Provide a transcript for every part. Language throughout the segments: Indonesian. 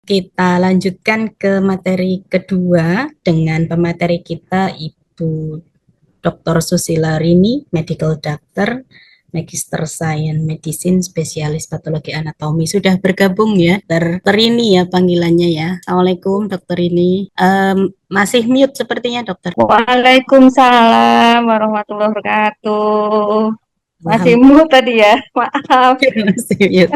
Kita lanjutkan ke materi kedua dengan pemateri kita Ibu Dr. Susila Rini, Medical Doctor, Magister Science Medicine, Spesialis Patologi Anatomi. Sudah bergabung ya, Dokter Rini ya panggilannya ya. Assalamualaikum Dokter Rini. Masih mute sepertinya dokter. Waalaikumsalam warahmatullahi wabarakatuh. Masih Alhamdulillah. mute tadi ya, maaf. Masih mute.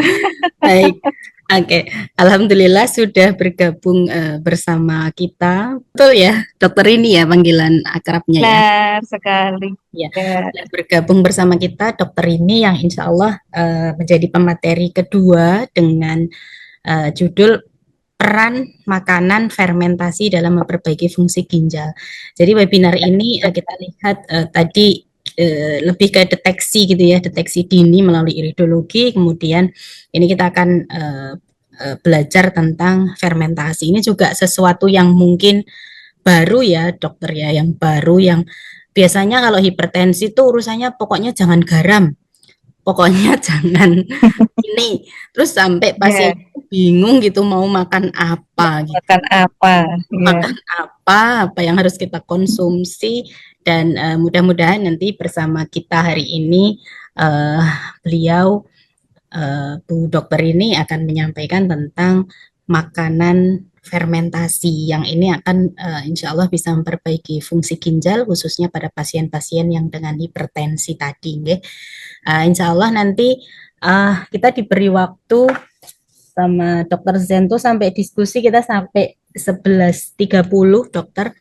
Baik. Oke, Alhamdulillah sudah bergabung bersama kita. Betul ya, dokter ini ya panggilan akrabnya ya. Benar sekali. Ya, Ya. sudah bergabung bersama kita dokter ini yang insya Allah menjadi pemateri kedua dengan judul peran makanan fermentasi dalam memperbaiki fungsi ginjal. Jadi webinar ini kita lihat tadi lebih ke deteksi gitu ya, deteksi dini melalui iridologi. Kemudian ini kita akan belajar tentang fermentasi. Ini juga sesuatu yang mungkin baru ya dokter ya, yang baru yang biasanya kalau hipertensi itu urusannya pokoknya jangan garam, pokoknya jangan ini, terus sampai pasien Ya, bingung gitu mau makan apa gitu, makan apa? Ya. makan apa yang harus kita konsumsi. Dan mudah-mudahan nanti bersama kita hari ini uh, beliau Bu Dokter ini akan menyampaikan tentang makanan fermentasi yang ini akan insya Allah bisa memperbaiki fungsi ginjal khususnya pada pasien-pasien yang dengan hipertensi tadi. Nggih. Insya Allah nanti kita diberi waktu sama Dokter Zento sampai diskusi kita sampai 11.30 dokter.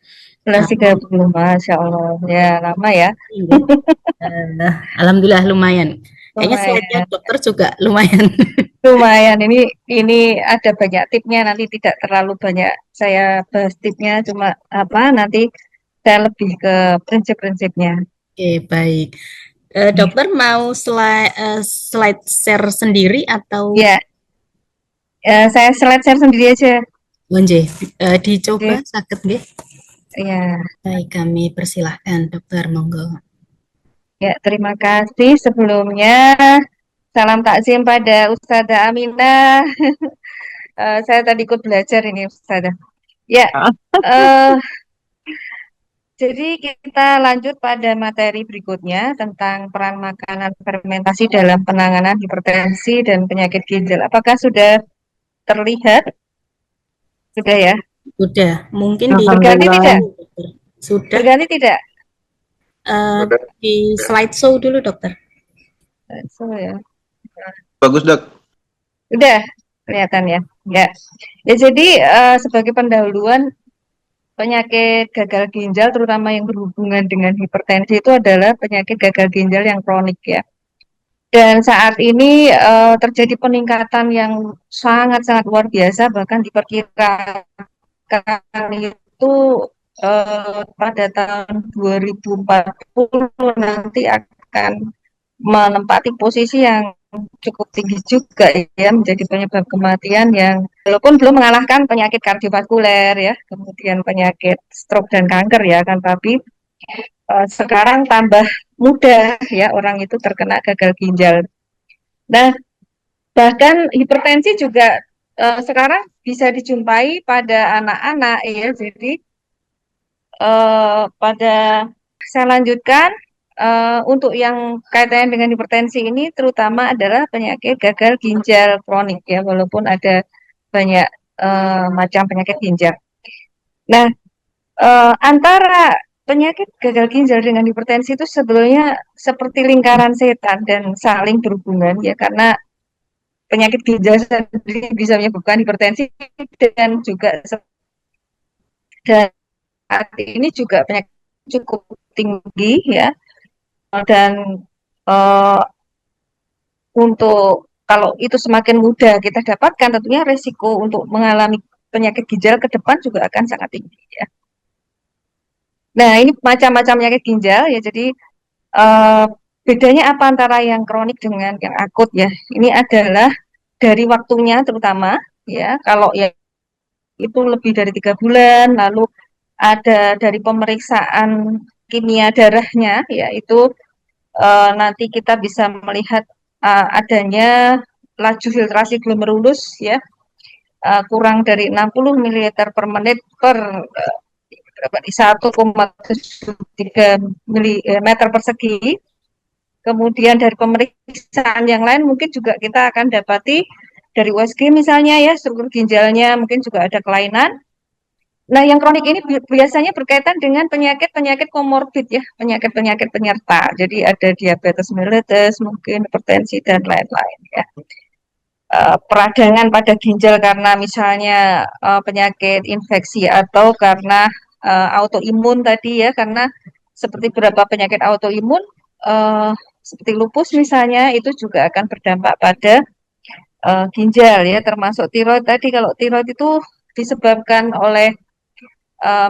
Belas tiga puluh, Masya Allah. Ya, lama ya. Nggih. Alhamdulillah lumayan. Kayaknya slide-nya Lumayan. dokter juga lumayan. Lumayan. Ini ada banyak tipnya. Nanti tidak terlalu banyak saya bahas tipnya. Cuma apa? Nanti saya lebih ke prinsip-prinsipnya. Oke, baik. Dokter mau slide share sendiri atau Ya, saya slide share sendiri aja. nggih, dicoba Oke. sakit nggih? Ya. Baik, kami persilahkan dokter, monggo. Ya, terima kasih sebelumnya. Salam takzim pada Ustazah Aminah. Saya tadi ikut belajar ini Ustazah. Ya, eh, jadi kita lanjut pada materi berikutnya tentang peran makanan fermentasi dalam penanganan hipertensi dan penyakit ginjal. Apakah sudah terlihat? Sudah ya? Sudah, mungkin di Berganti tidak? dokter. Sudah Berganti tidak? di slideshow dulu dokter. So, ya. Bagus, Dok. Sudah kelihatan ya. Ya. Ya, jadi sebagai pendahuluan penyakit gagal ginjal, terutama yang berhubungan dengan hipertensi, itu adalah penyakit gagal ginjal yang kronik ya. Dan saat ini terjadi peningkatan yang sangat-sangat luar biasa, bahkan diperkirakan itu pada tahun 2040 nanti akan menempati posisi yang cukup tinggi juga ya, menjadi penyebab kematian yang walaupun belum mengalahkan penyakit kardiovaskuler ya, kemudian penyakit stroke dan kanker ya kan, tapi sekarang tambah mudah ya orang itu terkena gagal ginjal. Nah, bahkan hipertensi juga sekarang bisa dijumpai pada anak-anak ya. Jadi pada saya lanjutkan untuk yang kaitannya dengan hipertensi ini terutama adalah penyakit gagal ginjal kronik ya, walaupun ada banyak macam penyakit ginjal. Nah, antara penyakit gagal ginjal dengan hipertensi itu sebetulnya seperti lingkaran setan dan saling berhubungan ya, karena penyakit ginjal sendiri bisa menyebabkan hipertensi dan juga dan saat ini juga penyakit cukup tinggi ya, dan uh, untuk kalau itu semakin mudah kita dapatkan, tentunya resiko untuk mengalami penyakit ginjal ke depan juga akan sangat tinggi ya. Nah, ini macam-macam penyakit ginjal ya. Jadi uh, bedanya apa antara yang kronik dengan yang akut ya? Ini adalah dari waktunya terutama ya. Kalau yang itu lebih dari 3 bulan, lalu ada dari pemeriksaan kimia darahnya ya, itu nanti kita bisa melihat adanya laju filtrasi glomerulus ya, kurang dari 60 ml per menit per 1,73 meter persegi. Kemudian dari pemeriksaan yang lain mungkin juga kita akan dapati dari USG misalnya ya, struktur ginjalnya mungkin juga ada kelainan. Nah, yang kronik ini biasanya berkaitan dengan penyakit-penyakit komorbid ya, penyakit-penyakit penyerta. Jadi ada diabetes mellitus, mungkin hipertensi dan lain-lain ya. Peradangan pada ginjal karena misalnya penyakit infeksi atau karena autoimun tadi ya, karena seperti beberapa penyakit autoimun seperti lupus misalnya itu juga akan berdampak pada ginjal ya, termasuk tiroid tadi. Kalau tiroid itu disebabkan oleh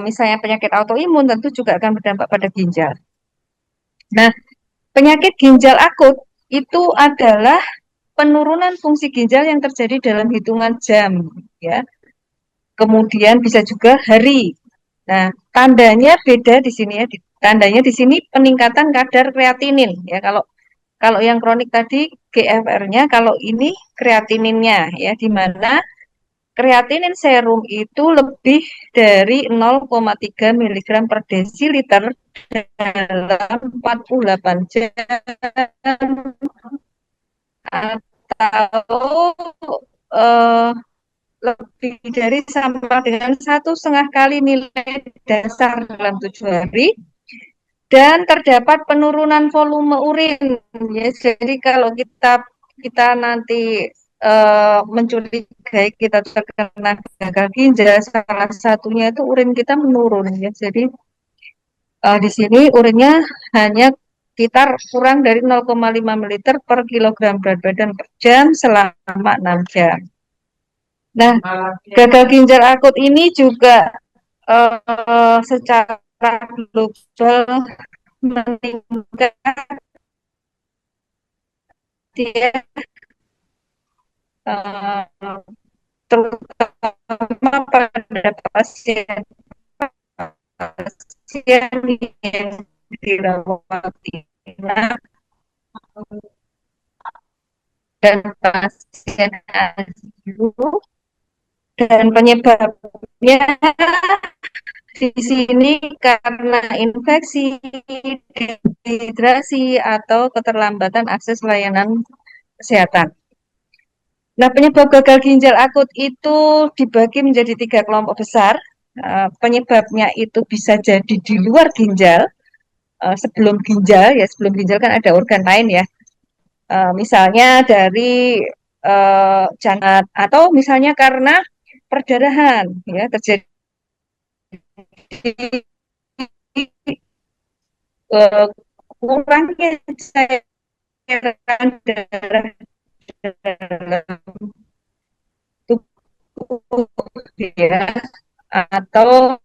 misalnya penyakit autoimun tentu juga akan berdampak pada ginjal. Nah, penyakit ginjal akut itu adalah penurunan fungsi ginjal yang terjadi dalam hitungan jam ya. Kemudian bisa juga hari. Nah, tandanya beda di sini ya. Tandanya di sini peningkatan kadar kreatinin ya. Kalau yang kronik tadi GFR-nya, kalau ini kreatininnya ya, di mana kreatinin serum itu lebih dari 0,3 mg per desiliter dalam 48 jam atau eh, lebih dari sama dengan 1,5 kali nilai dasar dalam 7 hari dan terdapat penurunan volume urin ya. Jadi kalau kita kita nanti mencurigai kita terkena gagal ginjal, salah satunya itu urin kita menurun ya. Jadi di sini urinnya hanya sekitar kurang dari 0,5 ml per kilogram berat badan per jam selama 6 jam. Nah, gagal ginjal akut ini juga secara global meningkat ya, terutama pada pasien pasien yang dirawat inap dan pasien ICU, dan penyebabnya di sini karena infeksi, dehidrasi, atau keterlambatan akses layanan kesehatan. Nah, penyebab gagal ginjal akut itu dibagi menjadi 3 kelompok besar. Penyebabnya itu bisa jadi di luar ginjal, sebelum ginjal ya, sebelum ginjal kan ada organ lain ya. Misalnya dari jantung atau misalnya karena perdarahan ya, terjadi kurangnya cairan darah dalam tubuh ya, atau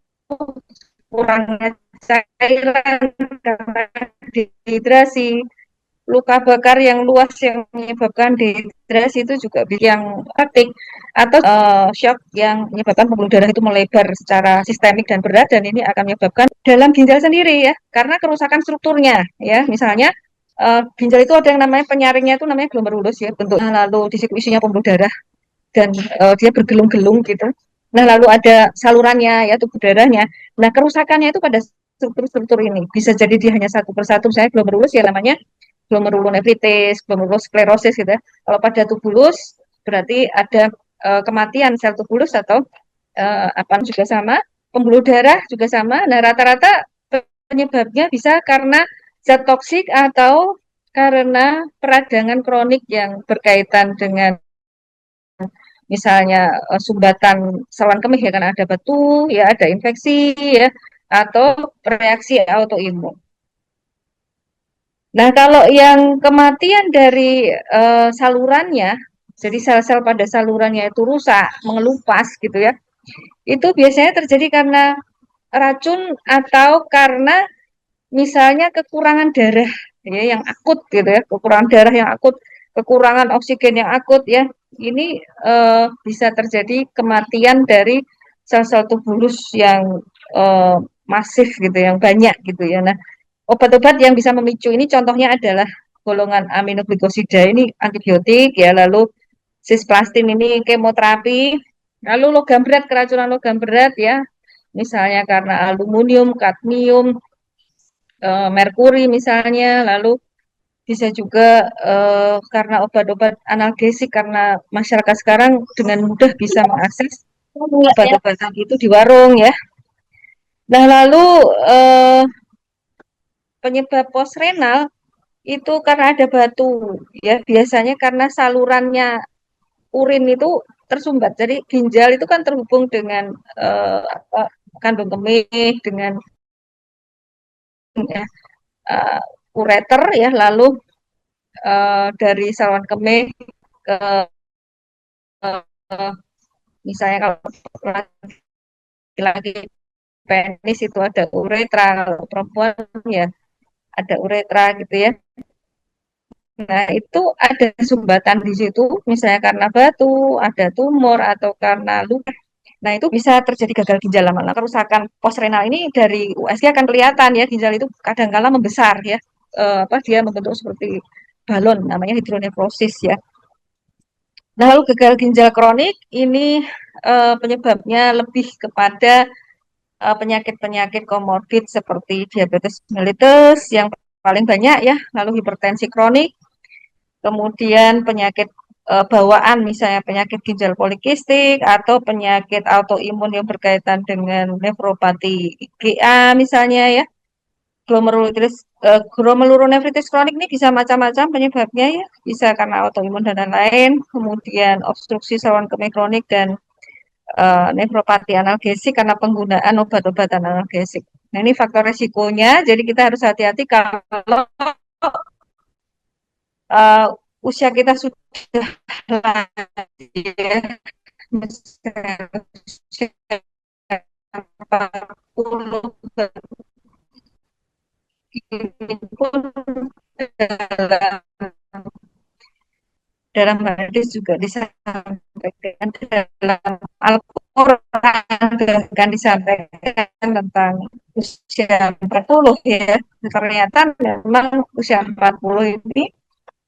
kurangnya cairan karena dehidrasi, luka bakar yang luas yang menyebabkan dehidrasi itu juga yang aktif, atau shock yang menyebabkan pembuluh darah itu melebar secara sistemik dan berat, dan ini akan menyebabkan dalam ginjal sendiri ya, karena kerusakan strukturnya ya. Misalnya ginjal itu ada yang namanya penyaringnya itu namanya glomerulus ya bentuknya, lalu di situ isinya pembuluh darah dan dia bergelung-gelung gitu. Nah, lalu ada salurannya ya, tubuh darahnya. Nah, kerusakannya itu pada struktur-struktur ini. Bisa jadi dia hanya satu persatu, misalnya glomerulus ya namanya glomerulonefritis, glomerulosklerosis gitu ya. Kalau pada tubulus berarti ada kematian sel tubulus, atau apa juga sama, pembuluh darah juga sama. Nah, rata-rata penyebabnya bisa karena zat toksik atau karena peradangan kronik yang berkaitan dengan misalnya sumbatan saluran kemih ya, karena ada batu ya, ada infeksi ya, atau reaksi autoimun. Nah, kalau yang kematian dari salurannya, jadi sel-sel pada salurannya itu rusak, mengelupas gitu ya, itu biasanya terjadi karena racun atau karena misalnya kekurangan darah ya, yang akut gitu ya, kekurangan darah yang akut, kekurangan oksigen yang akut ya. Ini bisa terjadi kematian dari sel-sel tubulus yang masif gitu, yang banyak gitu ya. Nah, obat-obat yang bisa memicu ini contohnya adalah golongan aminoglikosida ini antibiotik ya, lalu sisplastin ini kemoterapi, Lalu logam berat, keracunan logam berat ya, misalnya karena aluminium, kadmium, merkuri misalnya, lalu bisa juga karena obat-obat analgesik, karena masyarakat sekarang dengan mudah bisa mengakses obat-obatan itu di warung ya. Nah, lalu eh, penyebab postrenal itu karena ada batu ya, biasanya karena salurannya urin itu tersumbat. Jadi ginjal itu kan terhubung dengan kandung kemih, dengan ya, ureter ya, lalu dari saluran kemih ke uh, misalnya kalau laki-laki penis itu ada uretra, kalau perempuan ya ada uretra gitu ya. Nah, itu ada sumbatan di situ, misalnya karena batu, ada tumor, atau karena luka. Nah, itu bisa terjadi gagal ginjal lama. Kerusakan postrenal ini dari USG akan kelihatan ya, ginjal itu kadang-kala membesar ya. Dia membentuk seperti balon, namanya hidronefrosis ya. Nah, lalu gagal ginjal kronik ini penyebabnya lebih kepada penyakit-penyakit komorbid seperti diabetes mellitus yang paling banyak ya, lalu hipertensi kronik, kemudian penyakit bawaan misalnya penyakit ginjal polikistik atau penyakit autoimun yang berkaitan dengan nefropati GA misalnya ya. Glomerulonefritis kronik ini bisa macam-macam penyebabnya ya, bisa karena autoimun dan lain-lain, kemudian obstruksi saluran kemih kronik dan nefropati analgesik karena penggunaan obat-obatan analgesik. Nah, ini faktor resikonya, jadi kita harus hati-hati kalau uh, usia kita sudah lanjut, misalnya usia 40 ini pun dalam dalam hadis juga disampaikan, dalam Al-Quran kan disampaikan tentang usia 40 ya. Ternyata memang usia 40 ini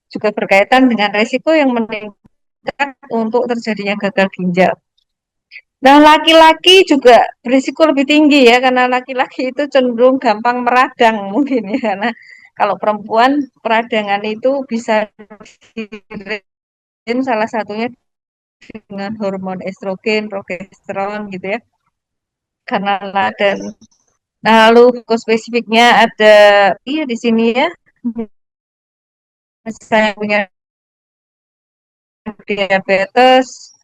juga berkaitan dengan resiko yang meningkat untuk terjadinya gagal ginjal. Nah, laki-laki juga berisiko lebih tinggi ya, karena laki-laki itu cenderung gampang meradang mungkin ya, karena kalau perempuan peradangan itu bisa salah satunya dengan hormon estrogen, progesteron gitu ya, karena dan lalu spesifiknya ada iya di sini ya, saya punya diabetes,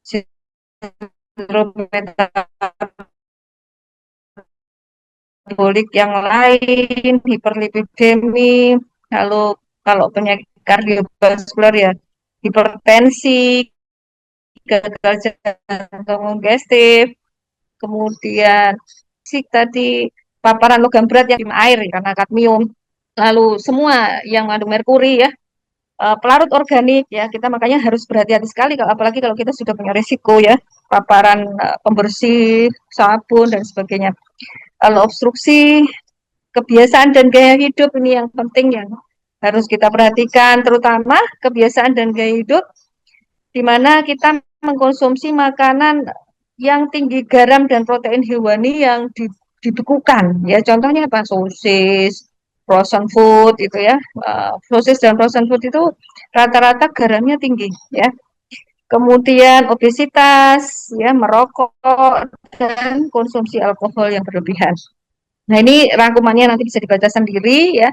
sindrom metabolik yang lain, hiperlipidemi, lalu kalau penyakit kardiovaskular ya hipertensi, gagal jantung kongestif, kemudian tadi paparan logam berat yang air karena kadmium, lalu semua yang mengandung merkuri ya, pelarut organik ya, kita makanya harus berhati-hati sekali kalau apalagi kalau kita sudah punya risiko ya paparan pembersih, sabun dan sebagainya. Lalu obstruksi kebiasaan dan gaya hidup ini yang penting yang harus kita perhatikan, terutama kebiasaan dan gaya hidup di mana kita mengkonsumsi makanan yang tinggi garam dan protein hewani yang dibekukan ya, contohnya apa, sosis, frozen food itu ya. Sosis dan frozen food itu rata-rata garamnya tinggi ya, kemudian obesitas ya, merokok dan konsumsi alkohol yang berlebihan. Nah, ini rangkumannya nanti bisa dibaca sendiri ya.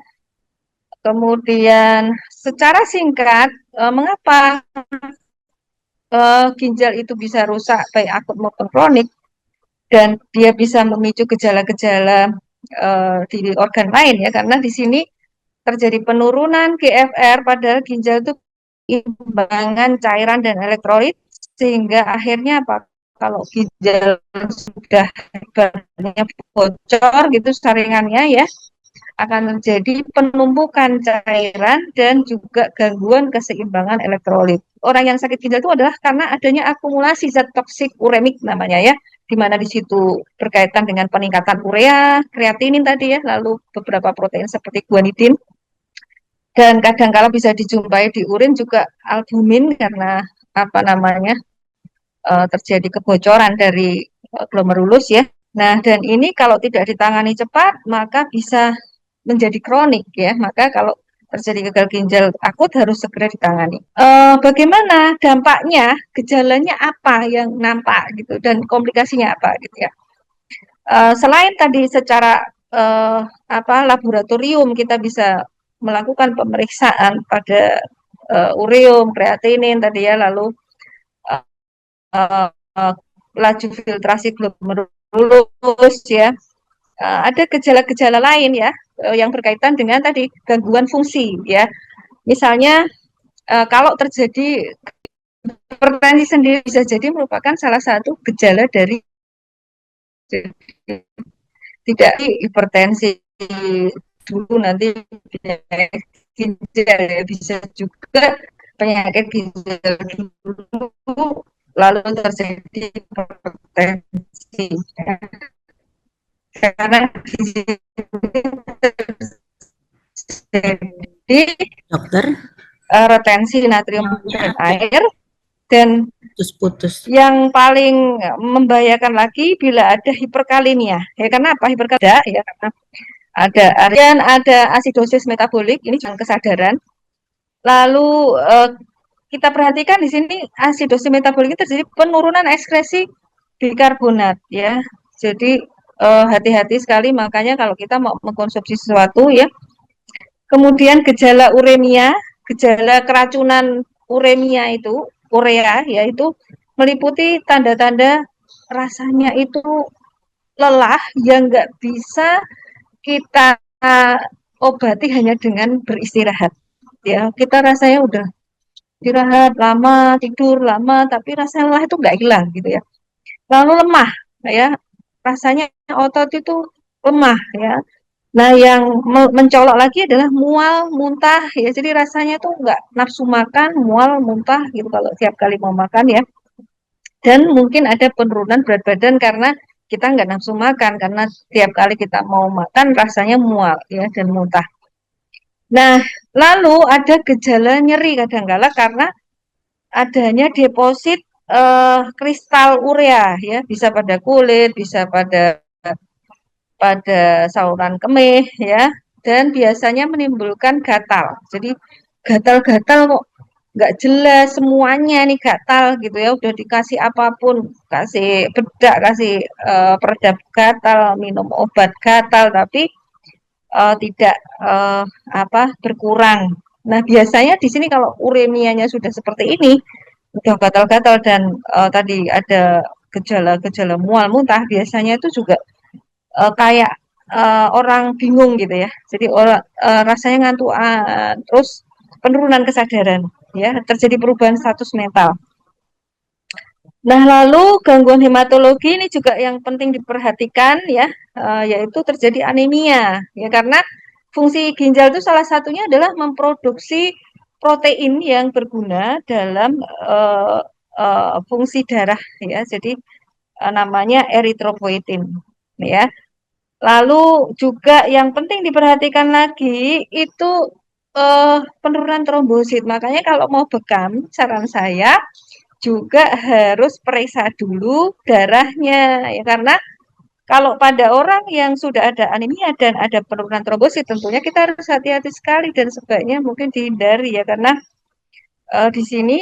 Kemudian secara singkat, mengapa ginjal itu bisa rusak baik akut maupun kronik, dan dia bisa memicu gejala-gejala di organ lain ya, karena di sini terjadi penurunan GFR padahal ginjal itu imbangan cairan dan elektrolit, sehingga akhirnya apa, kalau ginjal sudah banyak bocor gitu saringannya ya, akan terjadi penumpukan cairan dan juga gangguan keseimbangan elektrolit. Orang yang sakit ginjal itu adalah karena adanya akumulasi zat toksik uremik namanya ya, di mana di situ berkaitan dengan peningkatan urea, kreatinin tadi ya, lalu beberapa protein seperti guanidin, dan kadang-kala bisa dijumpai di urin juga albumin karena apa namanya terjadi kebocoran dari glomerulus ya. Nah, dan ini kalau tidak ditangani cepat, maka bisa menjadi kronik ya. Maka kalau terjadi gagal ginjal akut harus segera ditangani. Bagaimana dampaknya, gejalanya apa yang nampak gitu, dan komplikasinya apa gitu ya. Selain tadi secara laboratorium kita bisa melakukan pemeriksaan pada ureum, kreatinin tadi ya, lalu uh, laju filtrasi glomerulus ya. Ada gejala-gejala lain ya yang berkaitan dengan tadi gangguan fungsi ya. Misalnya kalau terjadi hipertensi sendiri bisa jadi merupakan salah satu gejala dari tidak hipertensi dulu nanti ginjal ya, bisa juga penyakit ginjal dulu lalu terjadi hipertensi ya. Karena jadi Dokter, retensi natrium dan air, dan putus-putus. yang paling membahayakan lagi bila ada hiperkalemia. Ya karena apa? Hiperkalemia ya karena ada asidosis metabolik, ini jangan kesadaran. Lalu kita perhatikan di sini asidosis metabolik itu terjadi penurunan ekskresi bikarbonat ya. Jadi hati-hati sekali, makanya kalau kita mau mengkonsumsi sesuatu ya. Kemudian gejala uremia, gejala keracunan uremia itu, urea yaitu meliputi tanda-tanda rasanya itu lelah yang nggak bisa kita obati hanya dengan beristirahat. Ya, kita rasanya udah istirahat lama, tidur lama, tapi rasa lelah itu nggak hilang gitu ya. Lalu lemah, ya, rasanya otot itu lemah ya. Nah, yang mencolok lagi adalah mual, muntah ya. Jadi rasanya tuh nggak nafsu makan, mual, muntah gitu kalau tiap kali mau makan ya. Dan mungkin ada penurunan berat badan karena kita nggak nafsu makan, karena tiap kali kita mau makan rasanya mual ya dan muntah. Nah, lalu ada gejala nyeri kadang-kala karena adanya deposit kristal urea ya, bisa pada kulit, bisa pada saluran kemih ya, dan biasanya menimbulkan gatal. Jadi gatal-gatal kok nggak jelas semuanya nih, gatal gitu ya, udah dikasih apapun, kasih bedak, kasih peredap gatal, minum obat gatal, tapi tidak berkurang. Nah, biasanya di sini kalau uremianya sudah seperti ini, udah gatal-gatal dan tadi ada gejala-gejala mual muntah, biasanya itu juga kayak orang bingung gitu ya. Jadi orang rasanya ngantuan, terus penurunan kesadaran, ya, terjadi perubahan status mental. Nah, lalu gangguan hematologi ini juga yang penting diperhatikan ya, yaitu terjadi anemia ya, karena fungsi ginjal itu salah satunya adalah memproduksi protein yang berguna dalam fungsi darah ya. Jadi namanya eritropoietin ya. Lalu juga yang penting diperhatikan lagi itu penurunan trombosit. Makanya kalau mau bekam, saran saya juga harus periksa dulu darahnya ya, karena kalau pada orang yang sudah ada anemia dan ada penurunan trombosit, tentunya kita harus hati-hati sekali dan sebaiknya mungkin dihindari ya, karena di sini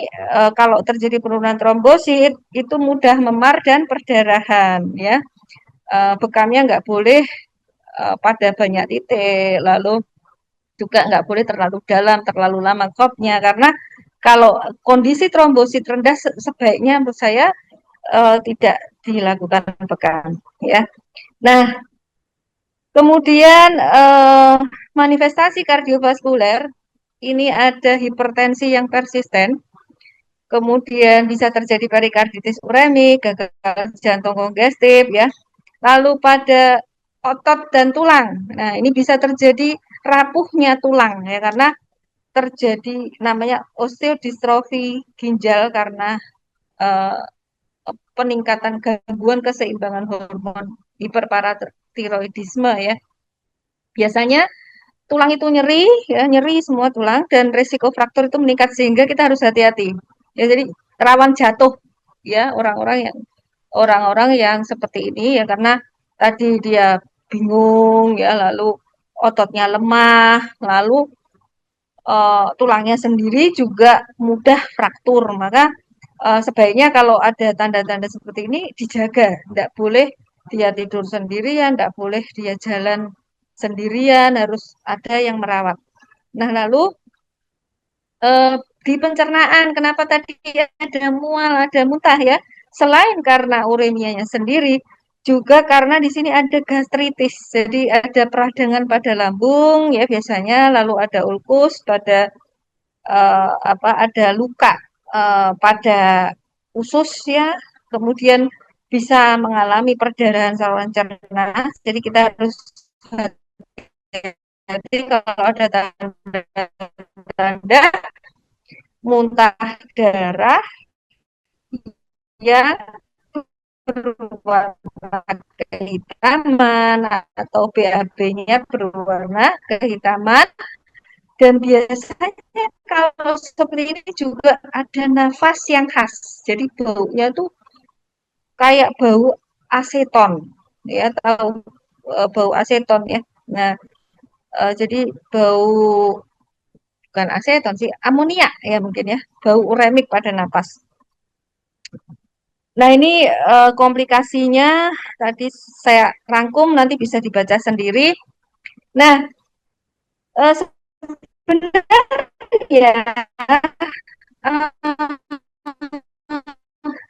kalau terjadi penurunan trombosit itu mudah memar dan perdarahan ya. Bekamnya nggak boleh pada banyak titik, lalu juga nggak boleh terlalu dalam, terlalu lama kopnya, karena kalau kondisi trombosit rendah sebaiknya menurut saya tidak dilakukan bekam ya. Nah, kemudian manifestasi kardiovaskuler ini ada hipertensi yang persisten, kemudian bisa terjadi perikarditis uremik, gagal jantung kongestif ya. Lalu pada otot dan tulang. Nah, ini bisa terjadi rapuhnya tulang ya, karena terjadi namanya osteodistrofi ginjal karena uh, peningkatan gangguan keseimbangan hormon hiperparatiroidisme ya. Biasanya tulang itu nyeri ya, nyeri semua tulang, dan resiko fraktur itu meningkat sehingga kita harus hati-hati. Ya, jadi rawan jatuh ya orang-orang yang seperti ini ya karena tadi dia bingung ya lalu ototnya lemah lalu tulangnya sendiri juga mudah fraktur maka sebaiknya kalau ada tanda-tanda seperti ini dijaga tidak boleh dia tidur sendirian tidak boleh dia jalan sendirian harus ada yang merawat. Nah lalu eh, di pencernaan, kenapa tadi ada mual, ada muntah ya? Selain karena uremianya sendiri, juga karena di sini ada gastritis. Jadi ada peradangan pada lambung ya biasanya, lalu ada ulkus pada ada luka pada usus ya, kemudian bisa mengalami perdarahan saluran cerna. Jadi kita harus hati-hati kalau ada tanda-tanda muntah darah yang berwarna kehitaman atau BAB-nya berwarna kehitaman dan biasanya kalau seperti ini juga ada nafas yang khas. Jadi baunya tuh kayak bau aseton ya tahu bau aseton ya. Nah, jadi bau bukan aseton sih, amonia ya mungkin ya, bau uremik pada napas. Nah, ini komplikasinya tadi saya rangkum nanti bisa dibaca sendiri. Nah, sebenarnya ya eh,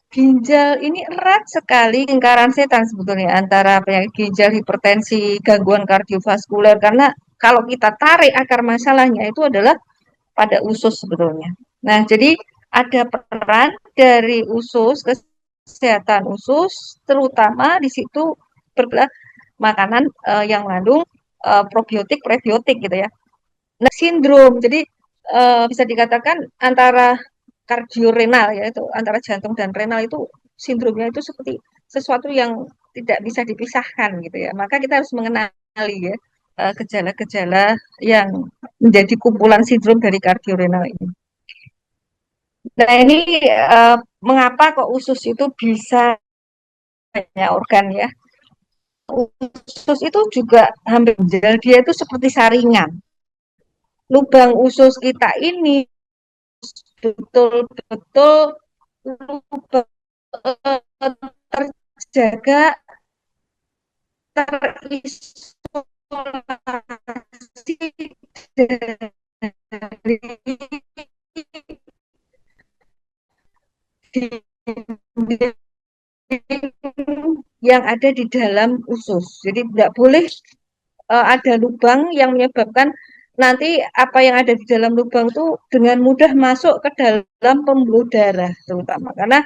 ginjal ini erat sekali lingkaran setan sebetulnya antara penyakit ginjal, hipertensi, gangguan kardiovaskuler karena kalau kita tarik akar masalahnya itu adalah pada usus sebetulnya. Nah, jadi ada peran dari usus kesehatan usus terutama di situ bergerak makanan yang mengandung probiotik, prebiotik gitu ya. Nah, sindrom. Jadi bisa dikatakan antara kardiorenal yaitu antara jantung dan renal itu sindromnya itu seperti sesuatu yang tidak bisa dipisahkan gitu ya. Maka kita harus mengenali ya gejala-gejala yang menjadi kumpulan sindrom dari kardiorenal ini. Nah, ini mengapa kok usus itu bisa banyak organ ya? Usus itu juga hampir dia itu seperti saringan. Lubang usus kita ini betul-betul terjaga terisolasi dari dinding yang ada di dalam usus. Jadi tidak boleh ada lubang yang menyebabkan nanti apa yang ada di dalam lubang itu dengan mudah masuk ke dalam pembuluh darah terutama karena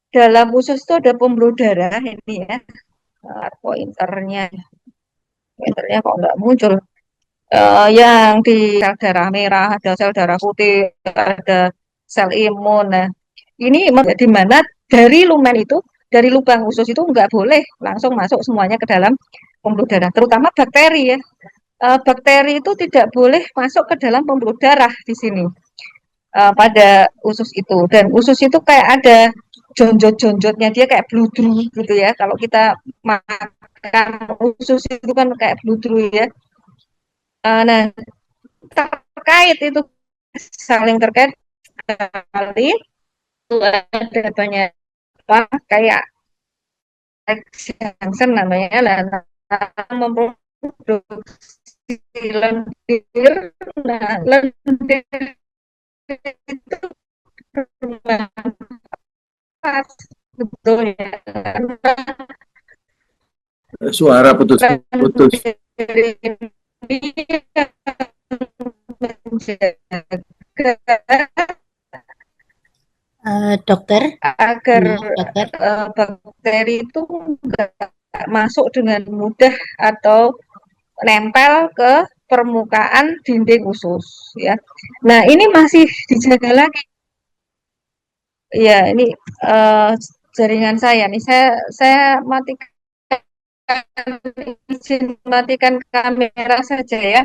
dalam usus itu ada pembuluh darah ini ya pointernya kok nggak muncul yang di sel darah merah ada sel darah putih ada sel imun nah ini di mana dari lumen itu dari lubang usus itu nggak boleh langsung masuk semuanya ke dalam pembuluh darah terutama bakteri ya bakteri itu tidak boleh masuk ke dalam pembuluh darah di sini pada usus itu dan usus itu kayak ada jonjot-jonjotnya dia kayak bludru gitu ya kalau kita makan usus itu kan kayak bludru ya nah terkait itu saling terkait sekali itu ada banyak apa kayak Jansen namanya lah memproduksi lendir nah lendir itu betul ya Suara putus-putus. Dokter, agar dokter. bakteri itu nggak masuk dengan mudah atau nempel ke permukaan dinding usus ya. Nah, ini masih dijaga lagi. Ya, ini uh, jaringan saya nih. Saya matikan izin matikan kamera saja ya.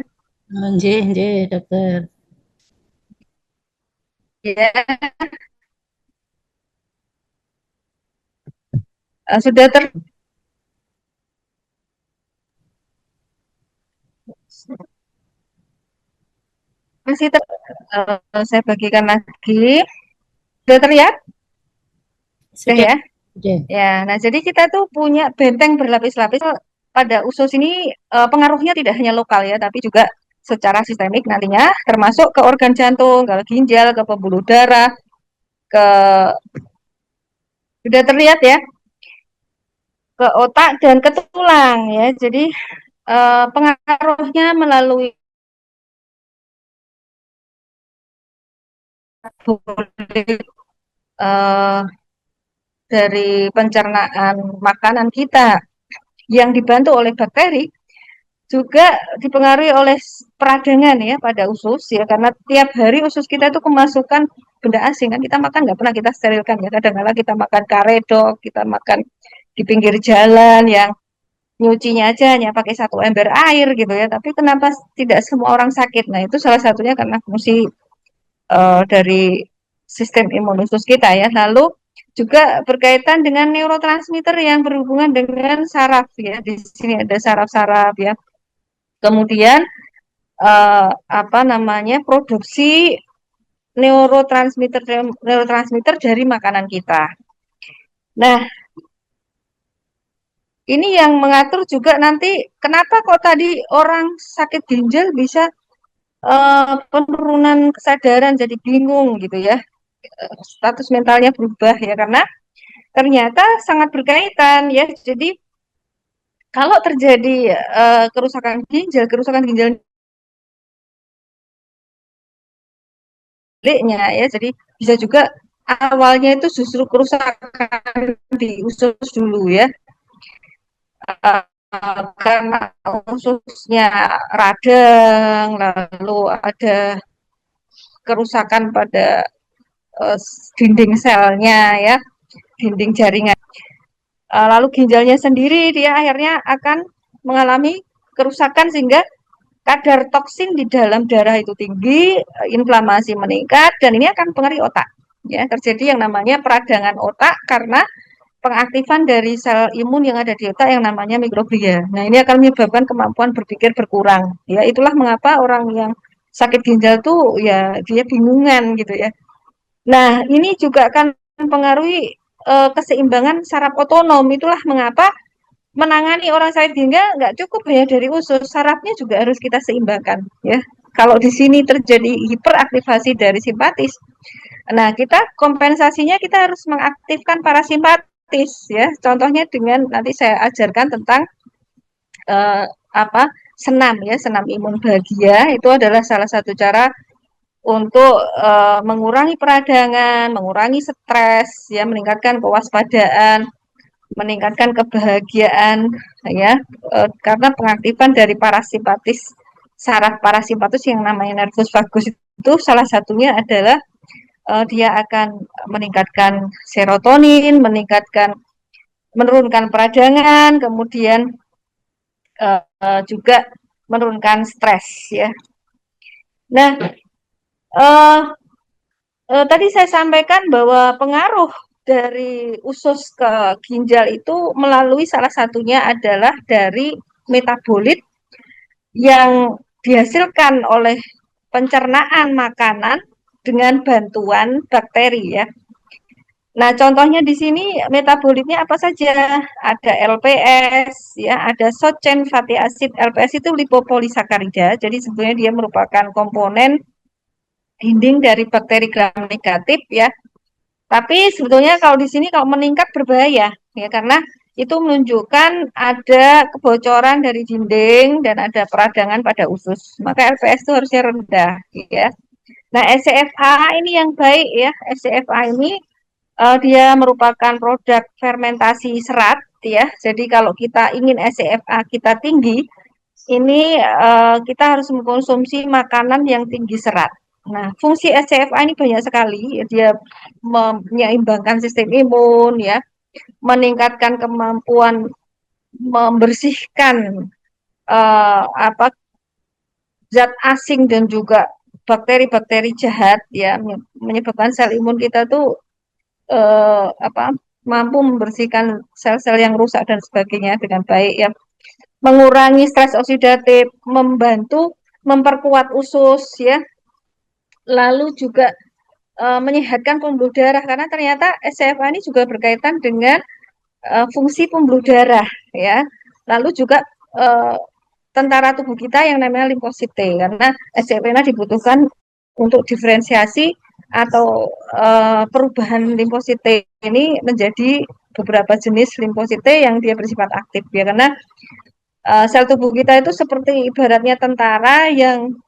Nggih, nggih, dokter. Ya, sudah masih saya bagikan lagi. Sudah terlihat? Sudah Sudah, ya? sudah. Ya, nah jadi kita tuh punya benteng berlapis-lapis pada usus ini pengaruhnya tidak hanya lokal ya, tapi juga secara sistemik nantinya termasuk ke organ jantung, ke ginjal, ke pembuluh darah, ke sudah terlihat ya, ke otak dan ke tulang ya. Jadi pengaruhnya melalui eh, dari pencernaan makanan kita yang dibantu oleh bakteri juga dipengaruhi oleh peradangan ya pada usus ya, karena tiap hari usus kita itu kemasukan benda asing kan, kita makan nggak pernah kita sterilkan ya, kadang-kadang kita makan karedok, kita makan di pinggir jalan yang nyucinya aja hanya pakai satu ember air gitu ya, tapi kenapa tidak semua orang sakit? Nah itu salah satunya karena fungsi dari sistem imun usus kita ya. Lalu juga berkaitan dengan neurotransmitter yang berhubungan dengan saraf ya. Di sini ada saraf-saraf ya. Kemudian apa namanya, produksi neurotransmitter neurotransmitter dari makanan kita. Nah, ini yang mengatur juga nanti kenapa kok tadi orang sakit ginjal bisa penurunan kesadaran jadi bingung gitu ya. Status mentalnya berubah ya, karena ternyata sangat berkaitan ya. Jadi kalau terjadi kerusakan ginjal miliknya ya, jadi bisa juga awalnya itu justru kerusakan di usus dulu ya, karena ususnya radang, lalu ada kerusakan pada dinding selnya ya, dinding jaringan. Lalu ginjalnya sendiri dia akhirnya akan mengalami kerusakan sehingga kadar toksin di dalam darah itu tinggi, inflamasi meningkat, dan ini akan mempengaruhi otak. Ya, terjadi yang namanya peradangan otak karena pengaktifan dari sel imun yang ada di otak yang namanya mikroglia. Nah, ini akan menyebabkan kemampuan berpikir berkurang. Ya, itulah mengapa orang yang sakit ginjal tuh ya dia bingungan gitu ya. Nah, ini juga akan mempengaruhi keseimbangan saraf otonom. Itulah mengapa menangani orang sakit ginjal nggak cukup hanya dari usus, sarafnya juga harus kita seimbangkan ya. Kalau di sini terjadi hiperaktivasi dari simpatis, nah kita kompensasinya kita harus mengaktifkan parasimpatis ya. Contohnya dengan nanti saya ajarkan tentang eh, apa, senam ya, senam imun bahagia itu adalah salah satu cara untuk mengurangi peradangan, mengurangi stres ya, meningkatkan kewaspadaan, meningkatkan kebahagiaan ya, karena pengaktifan dari parasimpatis, saraf parasimpatis yang namanya nervus vagus itu salah satunya adalah dia akan meningkatkan serotonin, menurunkan peradangan, kemudian juga menurunkan stres ya. Nah, uh, tadi saya sampaikan bahwa pengaruh dari usus ke ginjal itu melalui salah satunya adalah dari metabolit yang dihasilkan oleh pencernaan makanan dengan bantuan bakteri ya. Nah, contohnya di sini metabolitnya apa saja? Ada LPS, ya, ada short chain fatty acid. LPS itu lipopolisakarida. Jadi sebenarnya dia merupakan komponen dinding dari bakteri gram negatif ya. Tapi sebetulnya kalau di sini kalau meningkat berbahaya ya, karena itu menunjukkan ada kebocoran dari dinding dan ada peradangan pada usus. Maka LPS itu harusnya rendah ya. Nah, SCFA ini yang baik ya. SCFA ini dia merupakan produk fermentasi serat ya. Jadi kalau kita ingin SCFA kita tinggi, ini kita harus mengkonsumsi makanan yang tinggi serat. Nah, fungsi SCFA ini banyak sekali. Dia menyeimbangkan sistem imun, ya, meningkatkan kemampuan membersihkan apa, zat asing dan juga bakteri-bakteri jahat, ya, menyebabkan sel imun kita tuh apa mampu membersihkan sel-sel yang rusak dan sebagainya dengan baik ya. Mengurangi stres oksidatif, membantu memperkuat usus ya. Lalu juga menyehatkan pembuluh darah karena ternyata SCFA ini juga berkaitan dengan fungsi pembuluh darah ya. Lalu juga tentara tubuh kita yang namanya limfosit T karena SCFA dibutuhkan untuk diferensiasi atau perubahan limfosit T ini menjadi beberapa jenis limfosit T yang dia bersifat aktif ya karena sel tubuh kita itu seperti ibaratnya tentara yang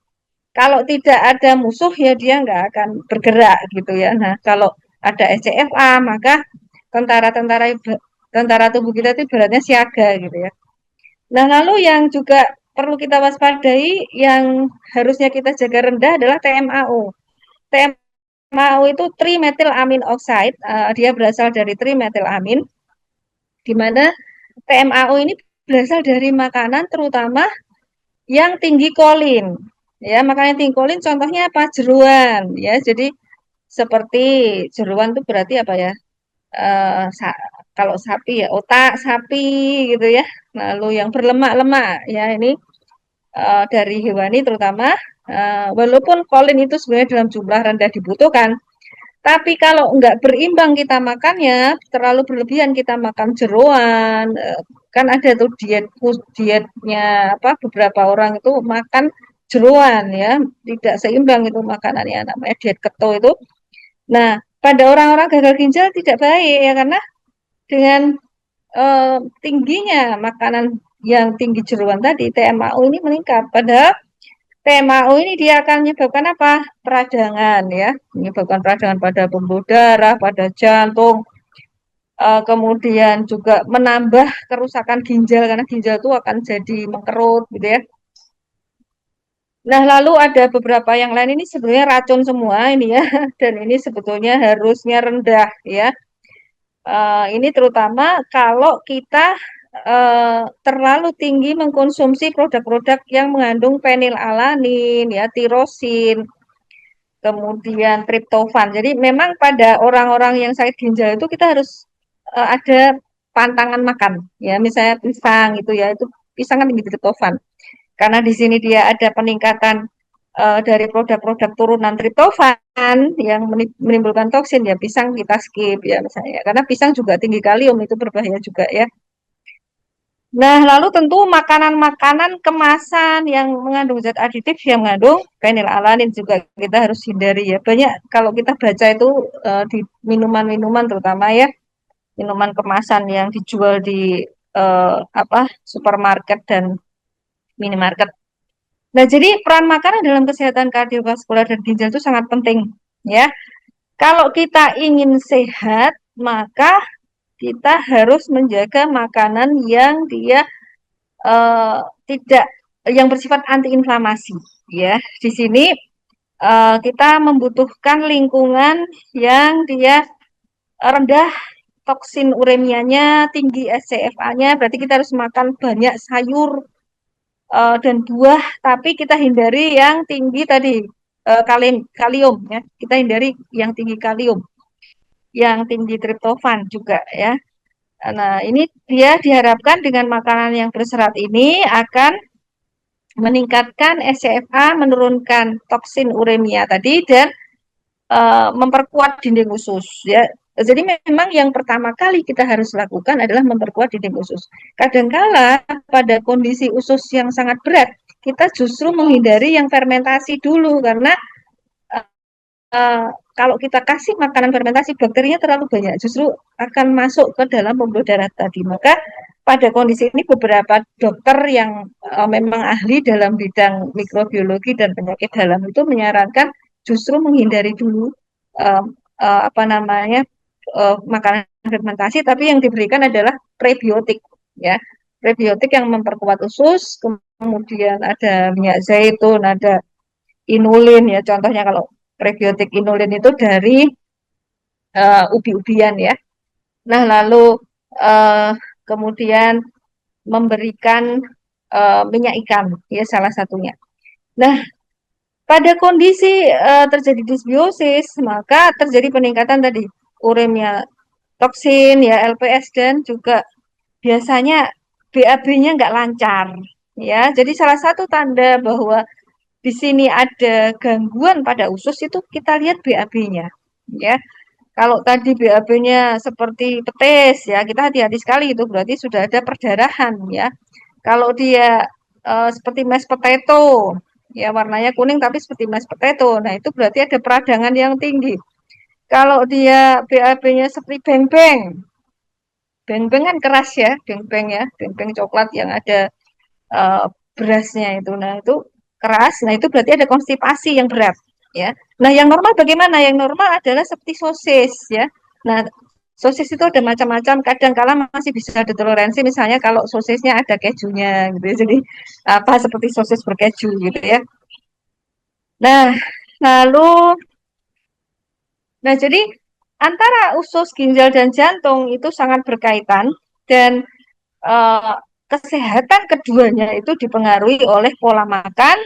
kalau tidak ada musuh ya dia nggak akan bergerak gitu ya. Nah kalau ada SCFA maka tentara-tentara tentara tubuh kita itu ibaratnya siaga gitu ya. Nah lalu yang juga perlu kita waspadai yang harusnya kita jaga rendah adalah TMAO. TMAO itu trimethylamine oxide, dia berasal dari trimethylamine, di mana TMAO ini berasal dari makanan terutama yang tinggi kolin. Ya, makanan tinggi kolin contohnya apa? Jeruan. Ya, jadi seperti jeruan itu berarti apa ya? Eh, sa- Kalau sapi ya otak sapi gitu ya. Lalu yang berlemak-lemak ya ini dari hewani terutama. Walaupun kolin itu sebenarnya dalam jumlah rendah dibutuhkan, tapi kalau nggak berimbang kita makannya, terlalu berlebihan kita makan jeroan, kan ada tuh dietnya apa beberapa orang itu makan jeroan ya, tidak seimbang itu makanannya namanya diet keto itu. Nah, pada orang-orang gagal ginjal tidak baik ya karena dengan tingginya makanan yang tinggi jeroan tadi TMAO ini meningkat. Padahal TMAO ini dia akan menyebabkan apa? Peradangan ya, menyebabkan peradangan pada pembuluh darah, pada jantung, kemudian juga menambah kerusakan ginjal karena ginjal itu akan jadi mengkerut gitu ya. Nah, lalu ada beberapa yang lain ini sebenarnya racun semua ini ya, dan ini sebetulnya harusnya rendah ya. Ini terutama kalau kita terlalu tinggi mengkonsumsi produk-produk yang mengandung fenilalanin, ya, tirosin, kemudian triptofan. Jadi memang pada orang-orang yang sakit ginjal itu kita harus ada pantangan makan, ya, misalnya pisang itu ya, itu pisang kan tinggi triptofan. Karena di sini dia ada peningkatan dari produk-produk turunan triptofan yang menimbulkan toksin ya pisang kita skip ya misalnya karena pisang juga tinggi kalium itu berbahaya juga ya. Nah, lalu tentu makanan-makanan kemasan yang mengandung zat aditif yang mengandung fenilalanin juga kita harus hindari ya. Banyak kalau kita baca itu di minuman-minuman terutama ya, minuman kemasan yang dijual di apa supermarket dan minimarket. Nah, jadi peran makanan dalam kesehatan kardiovaskular dan ginjal itu sangat penting ya. Kalau kita ingin sehat, maka kita harus menjaga makanan yang dia eh, tidak yang bersifat antiinflamasi ya. Di sini kita membutuhkan lingkungan yang dia rendah toksin uremianya, tinggi SCFA-nya, berarti kita harus makan banyak sayur dan buah, tapi kita hindari yang tinggi tadi kalium ya. Kita hindari yang tinggi kalium, yang tinggi triptofan juga ya. Nah, ini dia diharapkan dengan makanan yang berserat ini akan meningkatkan SCFA, menurunkan toksin uremia tadi dan memperkuat dinding usus ya. Jadi memang yang pertama kali kita harus lakukan adalah memperkuat dinding usus. Kadangkala pada kondisi usus yang sangat berat, kita justru menghindari yang fermentasi dulu karena uh, kalau kita kasih makanan fermentasi bakterinya terlalu banyak, justru akan masuk ke dalam pembuluh darah tadi. Maka pada kondisi ini beberapa dokter yang memang ahli dalam bidang mikrobiologi dan penyakit dalam itu menyarankan justru menghindari dulu uh, apa namanya makanan fermentasi, tapi yang diberikan adalah prebiotik ya, prebiotik yang memperkuat usus, kemudian ada minyak zaitun, ada inulin ya, contohnya kalau prebiotik inulin itu dari ubi-ubian ya. Nah, lalu uh, kemudian memberikan minyak ikan ya salah satunya. Nah, pada kondisi terjadi disbiosis, maka terjadi peningkatan tadi uremia toksin ya LPS dan juga biasanya BAB-nya nggak lancar ya. Jadi salah satu tanda bahwa di sini ada gangguan pada usus itu kita lihat BAB-nya ya. Kalau tadi BAB-nya seperti petis ya, kita hati-hati sekali itu berarti sudah ada perdarahan ya. Kalau dia seperti mashed potato ya warnanya kuning tapi seperti mashed potato. Nah, itu berarti ada peradangan yang tinggi. Kalau dia BAB-nya seperti beng-beng, beng-beng kan keras ya, beng-beng ya, beng-beng coklat yang ada eh, berasnya itu. Nah, itu keras. Nah, itu berarti ada konstipasi yang berat ya. Nah, yang normal bagaimana? Yang normal adalah seperti sosis ya. Nah, sosis itu ada macam-macam. Kadang-kala masih bisa ditoleransi. Misalnya kalau sosisnya ada kejunya gitu ya. Jadi apa seperti sosis berkeju gitu ya. Nah, lalu jadi antara usus, ginjal dan jantung itu sangat berkaitan dan eh, kesehatan keduanya itu dipengaruhi oleh pola makan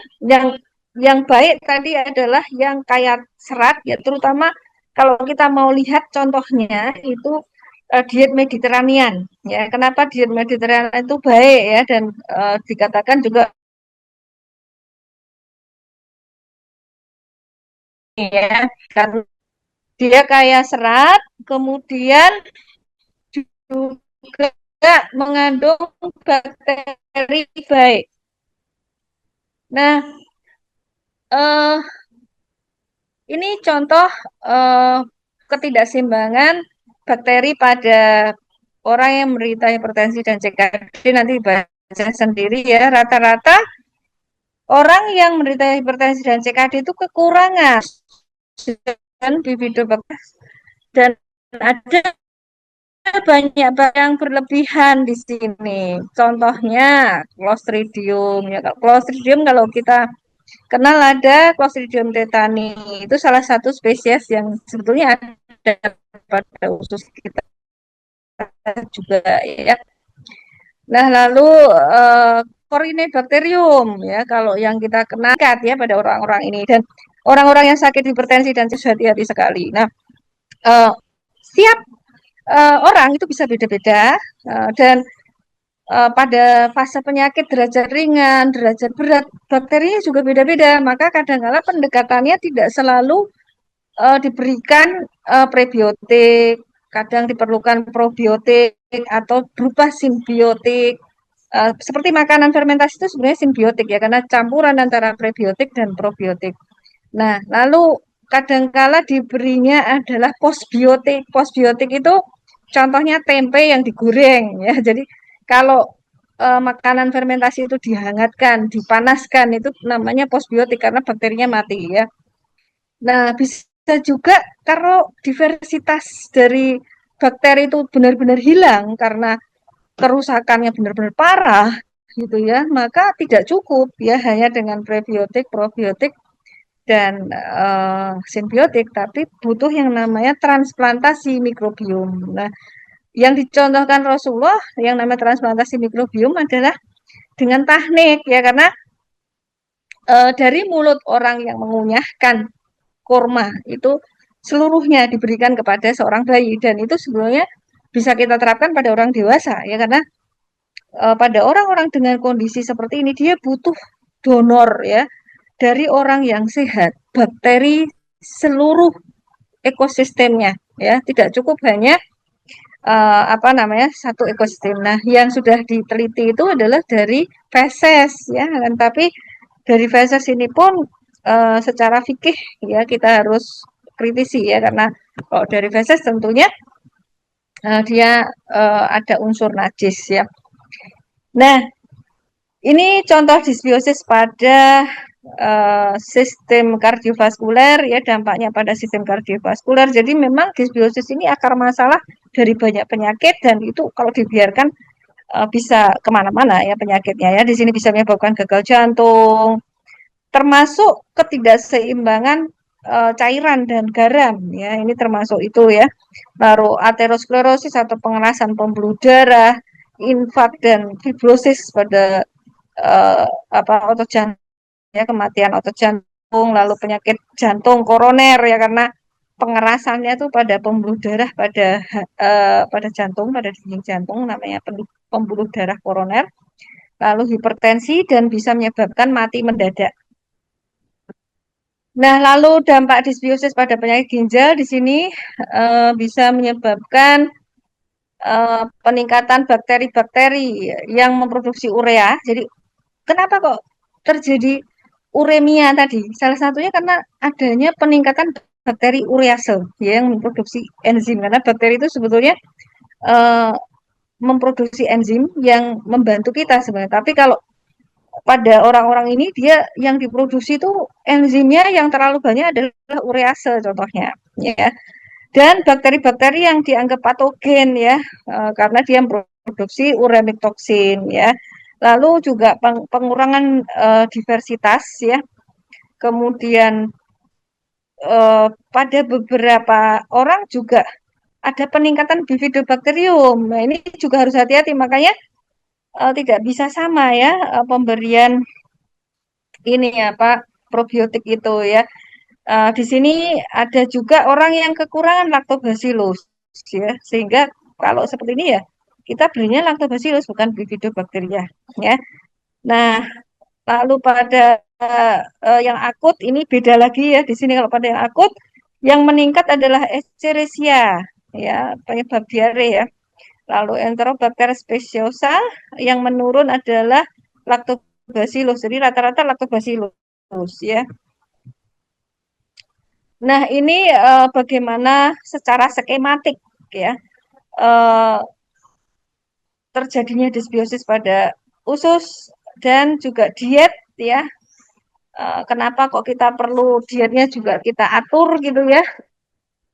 yang baik tadi adalah yang kaya serat ya terutama kalau kita mau lihat contohnya itu diet Mediterranean ya kenapa diet Mediterranean itu baik ya dan dikatakan juga ya karena dia kaya serat kemudian juga mengandung bakteri baik. Nah, eh, ini contoh eh, ketidakseimbangan bakteri pada orang yang menderita hipertensi dan CKD nanti baca sendiri ya. Rata-rata orang yang menderita hipertensi dan CKD itu kekurangan dan bifidobakter dan ada banyak yang berlebihan di sini. Contohnya Clostridium ya. Clostridium kalau kita kenal ada Clostridium tetani itu salah satu spesies yang sebetulnya ada pada usus kita juga ya. Nah, lalu Corynebacterium ya kalau yang kita kenal ya pada orang-orang ini dan orang-orang yang sakit hipertensi dan hati-hati sekali. Nah, uh, setiap orang itu bisa beda-beda dan pada fase penyakit derajat ringan, derajat berat, bakterinya juga beda-beda. Maka kadang-kala pendekatannya tidak selalu diberikan prebiotik, kadang diperlukan probiotik atau berupa simbiotik. Seperti makanan fermentasi itu sebenarnya simbiotik ya, karena campuran antara prebiotik dan probiotik. Nah, lalu kadangkala diberinya adalah postbiotik. Postbiotik itu contohnya tempe yang digoreng ya. Jadi kalau makanan fermentasi itu dihangatkan, dipanaskan itu namanya postbiotik karena bakterinya mati ya. Nah, bisa juga kalau diversitas dari bakteri itu benar-benar hilang karena kerusakannya benar-benar parah gitu ya, maka tidak cukup ya hanya dengan prebiotik, probiotik dan simbiotik, tapi butuh yang namanya transplantasi mikrobiom. Nah, yang dicontohkan Rasulullah yang namanya transplantasi mikrobiom adalah dengan teknik ya karena dari mulut orang yang mengunyahkan kurma itu seluruhnya diberikan kepada seorang bayi dan itu sebenarnya bisa kita terapkan pada orang dewasa ya karena pada orang-orang dengan kondisi seperti ini dia butuh donor ya dari orang yang sehat bakteri seluruh ekosistemnya ya tidak cukup hanya apa namanya satu ekosistem. Nah, yang sudah diteliti itu adalah dari feses ya, kan? Tapi dari feses ini pun secara fikih ya kita harus kritisi ya karena kalau dari feses tentunya dia ada unsur najis ya. Nah, ini contoh disbiosis pada sistem kardiovaskuler ya dampaknya pada sistem kardiovaskuler. Jadi memang disbiosis ini akar masalah dari banyak penyakit dan itu kalau dibiarkan bisa kemana-mana ya penyakitnya ya. Di sini bisa menyebabkan gagal jantung, termasuk ketidakseimbangan cairan dan garam ya. Ini termasuk itu ya. Lalu aterosklerosis atau pengerasan pembuluh darah, infak dan fibrosis pada otot jantung ya kematian otot jantung lalu penyakit jantung koroner ya karena pengerasannya tuh pada pembuluh darah pada jantung, pada dinding jantung, namanya pembuluh darah koroner, lalu hipertensi dan bisa menyebabkan mati mendadak. Nah, lalu dampak disbiosis pada penyakit ginjal di sini bisa menyebabkan peningkatan bakteri-bakteri yang memproduksi urea. Jadi, kenapa kok terjadi uremia tadi? Salah satunya karena adanya peningkatan bakteri urease yang memproduksi enzim. Karena bakteri itu sebetulnya uh, memproduksi enzim yang membantu kita sebenarnya. Tapi kalau pada orang-orang ini dia yang diproduksi itu enzimnya yang terlalu banyak adalah urease contohnya, ya. Dan bakteri-bakteri yang dianggap patogen ya, karena dia memproduksi uremic toksin ya. Lalu juga pengurangan diversitas ya. Kemudian pada beberapa orang juga ada peningkatan bifidobakterium. Nah, ini juga harus hati-hati, makanya tidak bisa sama ya pemberian ini apa probiotik itu ya. Di sini ada juga orang yang kekurangan lactobacillus ya, sehingga kalau seperti ini ya kita belinya lactobacillus bukan bifidobakteria ya. Nah, lalu pada yang akut ini beda lagi ya. Di sini kalau pada yang akut yang meningkat adalah Escherichia ya, penyebab diare ya. Lalu Enterobacter speciosa yang menurun adalah lactobacillus. Jadi rata-rata lactobacillus ya. Nah, ini bagaimana secara skematik ya terjadinya disbiosis pada usus dan juga diet ya. Kenapa kok kita perlu dietnya juga kita atur gitu ya?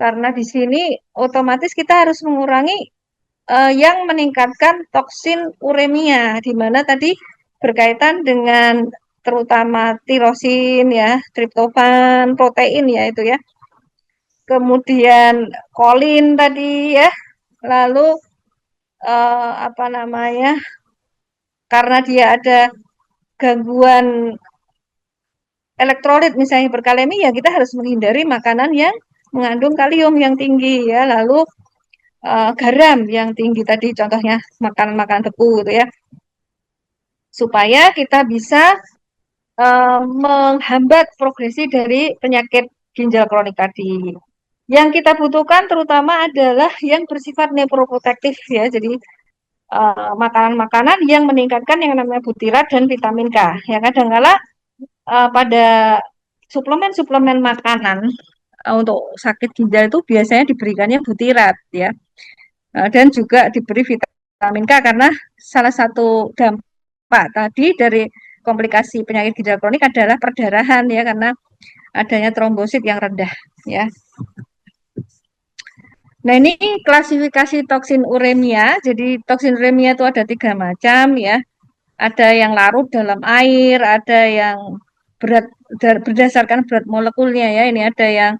Karena di sini otomatis kita harus mengurangi yang meningkatkan toksin uremia, di mana tadi berkaitan dengan terutama tirosin ya, triptofan, protein ya itu ya. Kemudian kolin tadi ya, lalu apa namanya? Karena dia ada gangguan elektrolit misalnya hiperkalemi ya kita harus menghindari makanan yang mengandung kalium yang tinggi ya, lalu garam yang tinggi tadi contohnya makanan-makanan beku gitu ya, supaya kita bisa menghambat progresi dari penyakit ginjal kronik tadi. Yang kita butuhkan terutama adalah yang bersifat nephroprotective ya, jadi makanan-makanan yang meningkatkan yang namanya butirat dan vitamin K. Yang kadang-kala pada suplemen-suplemen makanan untuk sakit ginjal itu biasanya diberikannya butirat ya, dan juga diberi vitamin K karena salah satu dampak tadi dari komplikasi penyakit ginjal kronik adalah perdarahan ya, karena adanya trombosit yang rendah ya. Nah, ini klasifikasi toksin uremia. Jadi toksin uremia itu ada 3 macam ya. Ada yang larut dalam air, ada yang berat berdasarkan berat molekulnya ya. Ini ada yang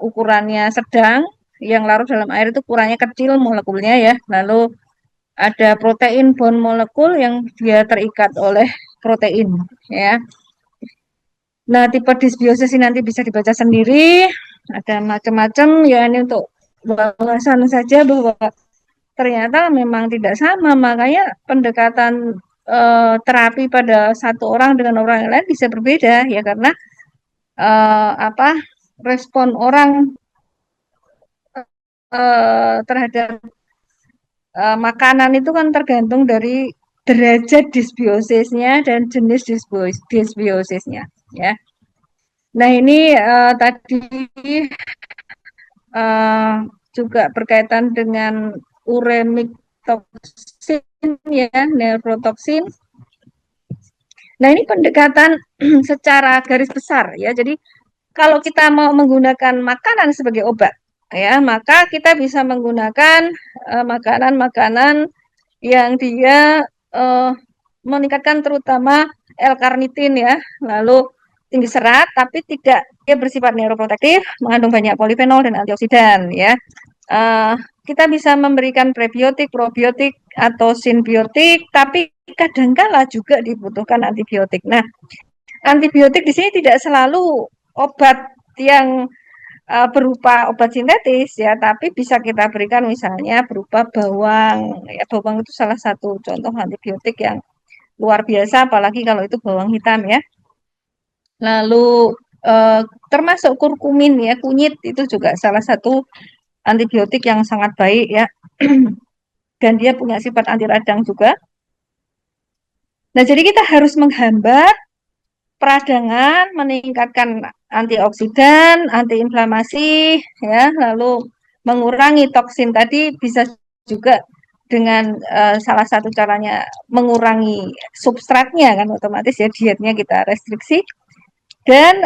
ukurannya sedang, yang larut dalam air itu ukurannya kecil molekulnya ya. Lalu ada protein bond molekul yang dia terikat oleh protein ya. Nah, tipe disbiosis ini nanti bisa dibaca sendiri. Ada macam-macam ya, ini untuk bahasan saja bahwa ternyata memang tidak sama, makanya pendekatan terapi pada satu orang dengan orang yang lain bisa berbeda ya, karena apa respon orang terhadap makanan itu kan tergantung dari derajat disbiosisnya dan jenis disbiosisnya ya. Nah, ini tadi juga berkaitan dengan uremic toksin ya, neurotoksin. Nah, ini pendekatan secara garis besar ya. Jadi kalau kita mau menggunakan makanan sebagai obat ya, maka kita bisa menggunakan makanan-makanan yang dia meningkatkan terutama L-karnitin ya, lalu tinggi serat tapi tidak dia bersifat neuroprotektif, mengandung banyak polifenol dan antioksidan ya. Kita bisa memberikan prebiotik, probiotik atau simbiotik, tapi kadangkala juga dibutuhkan antibiotik. Nah, antibiotik di sini tidak selalu obat yang berupa obat sintetis ya, tapi bisa kita berikan misalnya berupa bawang. Ya, bawang itu salah satu contoh antibiotik yang luar biasa, apalagi kalau itu bawang hitam ya. Lalu termasuk kurkumin ya, kunyit itu juga salah satu antibiotik yang sangat baik ya. Dan dia punya sifat anti radang juga. Nah, jadi kita harus menghambat peradangan, meningkatkan antioksidan, antiinflamasi, ya, lalu mengurangi toksin tadi bisa juga dengan salah satu caranya mengurangi substratnya kan otomatis ya dietnya kita restriksi dan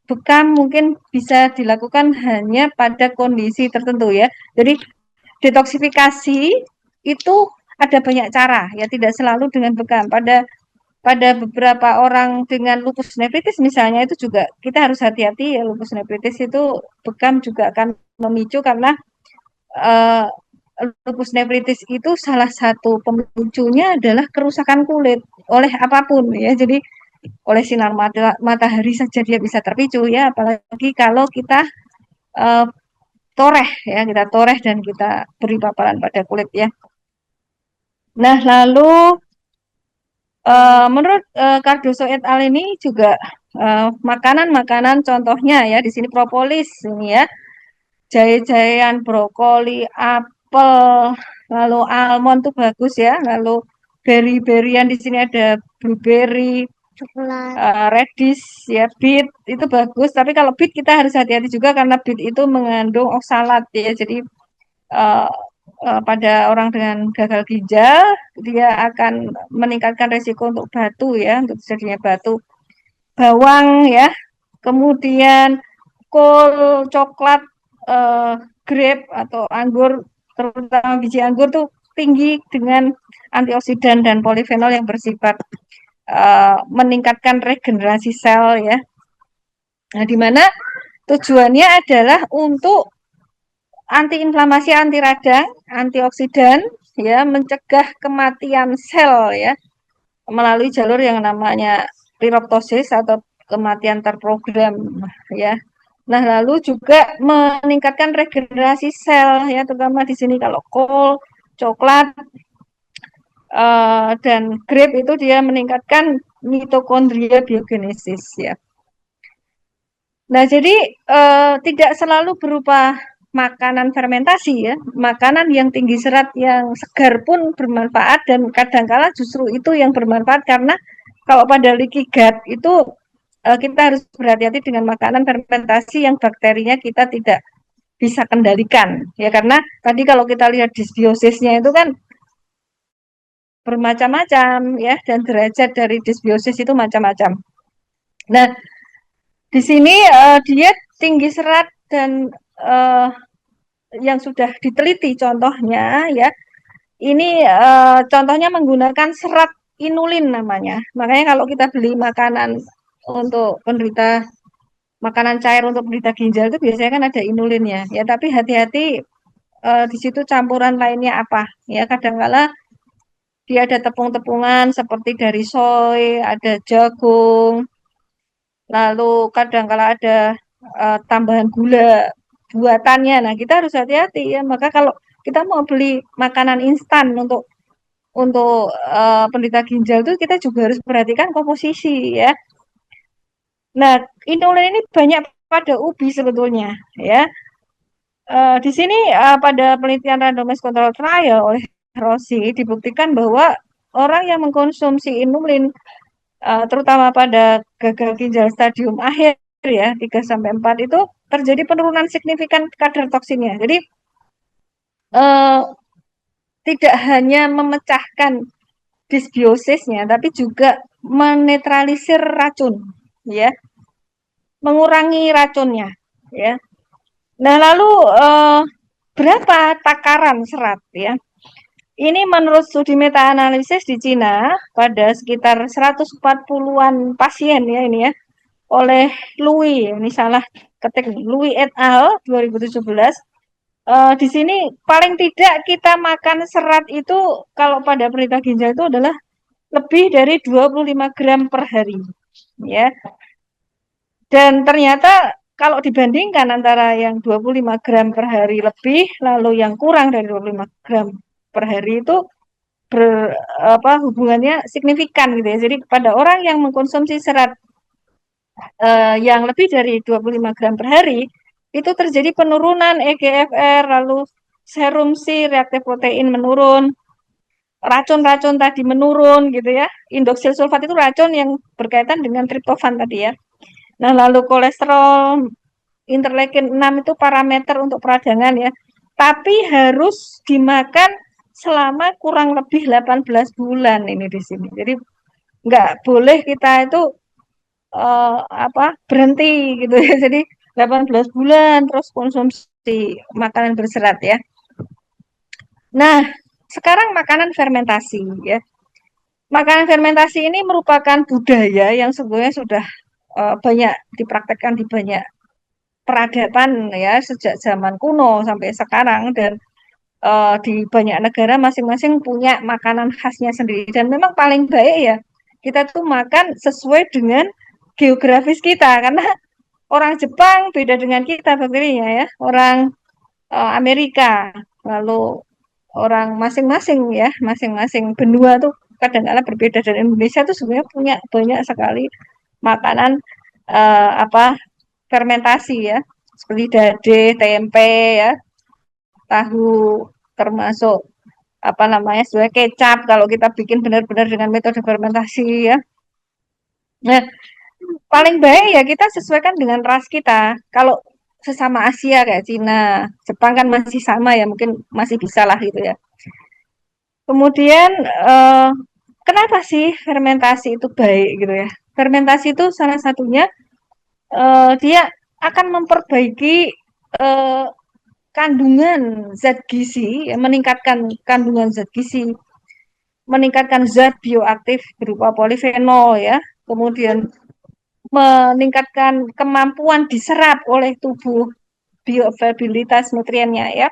bekam mungkin bisa dilakukan hanya pada kondisi tertentu ya. Jadi detoksifikasi itu ada banyak cara ya tidak selalu dengan bekam. Pada beberapa orang dengan lupus nephritis misalnya itu juga kita harus hati-hati ya lupus nephritis itu bekam juga akan memicu karena uh, lupus nephritis itu salah satu pemicunya adalah kerusakan kulit oleh apapun ya. Jadi oleh sinar matahari saja dia bisa terpicu ya apalagi kalau kita uh, toreh ya kita toreh dan kita beri paparan pada kulit ya. Nah lalu menurut Cardoso et al. Ini juga makanan-makanan contohnya ya di sini propolis ini ya, jahe-jahean, brokoli, apel, lalu almond tuh bagus ya, lalu berry-berryan di sini ada blueberry, radish ya, beet itu bagus. Tapi kalau beet kita harus hati-hati juga karena beet itu mengandung oksalat ya, jadi uh, pada orang dengan gagal ginjal dia akan meningkatkan resiko untuk batu ya, untuk terjadinya batu. Bawang ya, kemudian kol, coklat, grape atau anggur, terutama biji anggur tuh tinggi dengan antioksidan dan polifenol yang bersifat meningkatkan regenerasi sel ya. Nah, di mana tujuannya adalah untuk antiinflamasi, anti radang, antioksidan, ya, mencegah kematian sel ya melalui jalur yang namanya piroptosis atau kematian terprogram ya. Nah, lalu juga meningkatkan regenerasi sel ya, terutama di sini kalau kol, coklat, dan grape itu dia meningkatkan mitokondria biogenesis ya. Nah, jadi tidak selalu berupa makanan fermentasi ya, makanan yang tinggi serat yang segar pun bermanfaat dan kadangkala justru itu yang bermanfaat karena kalau pada leaky gut itu kita harus berhati-hati dengan makanan fermentasi yang bakterinya kita tidak bisa kendalikan ya karena tadi kalau kita lihat dysbiosisnya itu kan bermacam-macam ya dan derajat dari dysbiosis itu macam-macam. Nah, di sini dia tinggi serat dan yang sudah diteliti contohnya ya. Ini contohnya menggunakan serat inulin namanya. Makanya kalau kita beli makanan untuk penderita makanan cair untuk penderita ginjal itu biasanya kan ada inulinnya. Ya, tapi hati-hati di situ campuran lainnya apa. Ya, kadang-kala dia ada tepung-tepungan seperti dari soy, ada jagung, lalu kadang-kala ada tambahan gula buatannya. Nah, kita harus hati-hati ya. Maka kalau kita mau beli makanan instan untuk penderita ginjal itu kita juga harus perhatikan komposisi ya. Nah, inulin ini banyak pada ubi sebetulnya ya. Di sini pada penelitian randomized control trial oleh Rossi dibuktikan bahwa orang yang mengkonsumsi inulin terutama pada gagal ginjal stadium akhir ya 3 sampai 4 itu terjadi penurunan signifikan kadar toksinnya. Jadi tidak hanya memecahkan dysbiosisnya tapi juga menetralisir racun ya. Mengurangi racunnya ya. Nah, lalu berapa takaran serat ya? Ini menurut studi meta-analisis di Cina pada sekitar 140-an pasien ya ini ya oleh Louis, ini salah ketik Louis et al 2017. Di sini paling tidak kita makan serat itu kalau pada penderita ginjal itu adalah lebih dari 25 gram per hari ya. Dan ternyata kalau dibandingkan antara yang 25 gram per hari lebih, lalu yang kurang dari 25 gram per hari itu hubungannya signifikan gitu ya. Jadi pada orang yang mengkonsumsi serat yang lebih dari 25 gram per hari, itu terjadi penurunan EGFR, lalu serum C reaktif protein menurun, racun-racun tadi menurun gitu ya. Indoksil sulfat itu racun yang berkaitan dengan triptofan tadi ya. Nah, lalu kolesterol, interleukin 6 itu parameter untuk peradangan ya. Tapi harus dimakan selama kurang lebih 18 bulan ini di sini. Jadi nggak boleh kita itu berhenti gitu ya. Jadi 18 bulan terus konsumsi makanan berserat ya. Nah, sekarang makanan fermentasi ya. Makanan fermentasi ini merupakan budaya yang sebenarnya sudah banyak dipraktekkan di banyak peradaban ya sejak zaman kuno sampai sekarang dan di banyak negara masing-masing punya makanan khasnya sendiri dan memang paling baik ya kita tuh makan sesuai dengan geografis kita karena orang Jepang beda dengan kita bakterinya ya orang Amerika lalu orang masing-masing ya masing-masing benua tuh kadang-kadang berbeda dan Indonesia tuh sebenarnya punya banyak sekali makanan fermentasi ya seperti dade, tempe ya, tahu termasuk sebagai kecap kalau kita bikin benar-benar dengan metode fermentasi ya. Nah, paling baik ya kita sesuaikan dengan ras kita. Kalau sesama Asia kayak Cina, Jepang kan masih sama ya, mungkin masih bisa lah gitu ya. Kemudian kenapa sih fermentasi itu baik gitu ya? Fermentasi itu salah satunya dia akan memperbaiki eh, kandungan zat gizi, ya, meningkatkan kandungan zat gizi, meningkatkan zat bioaktif berupa polifenol ya, kemudian meningkatkan kemampuan diserap oleh tubuh bioavailabilitas nutriennya ya,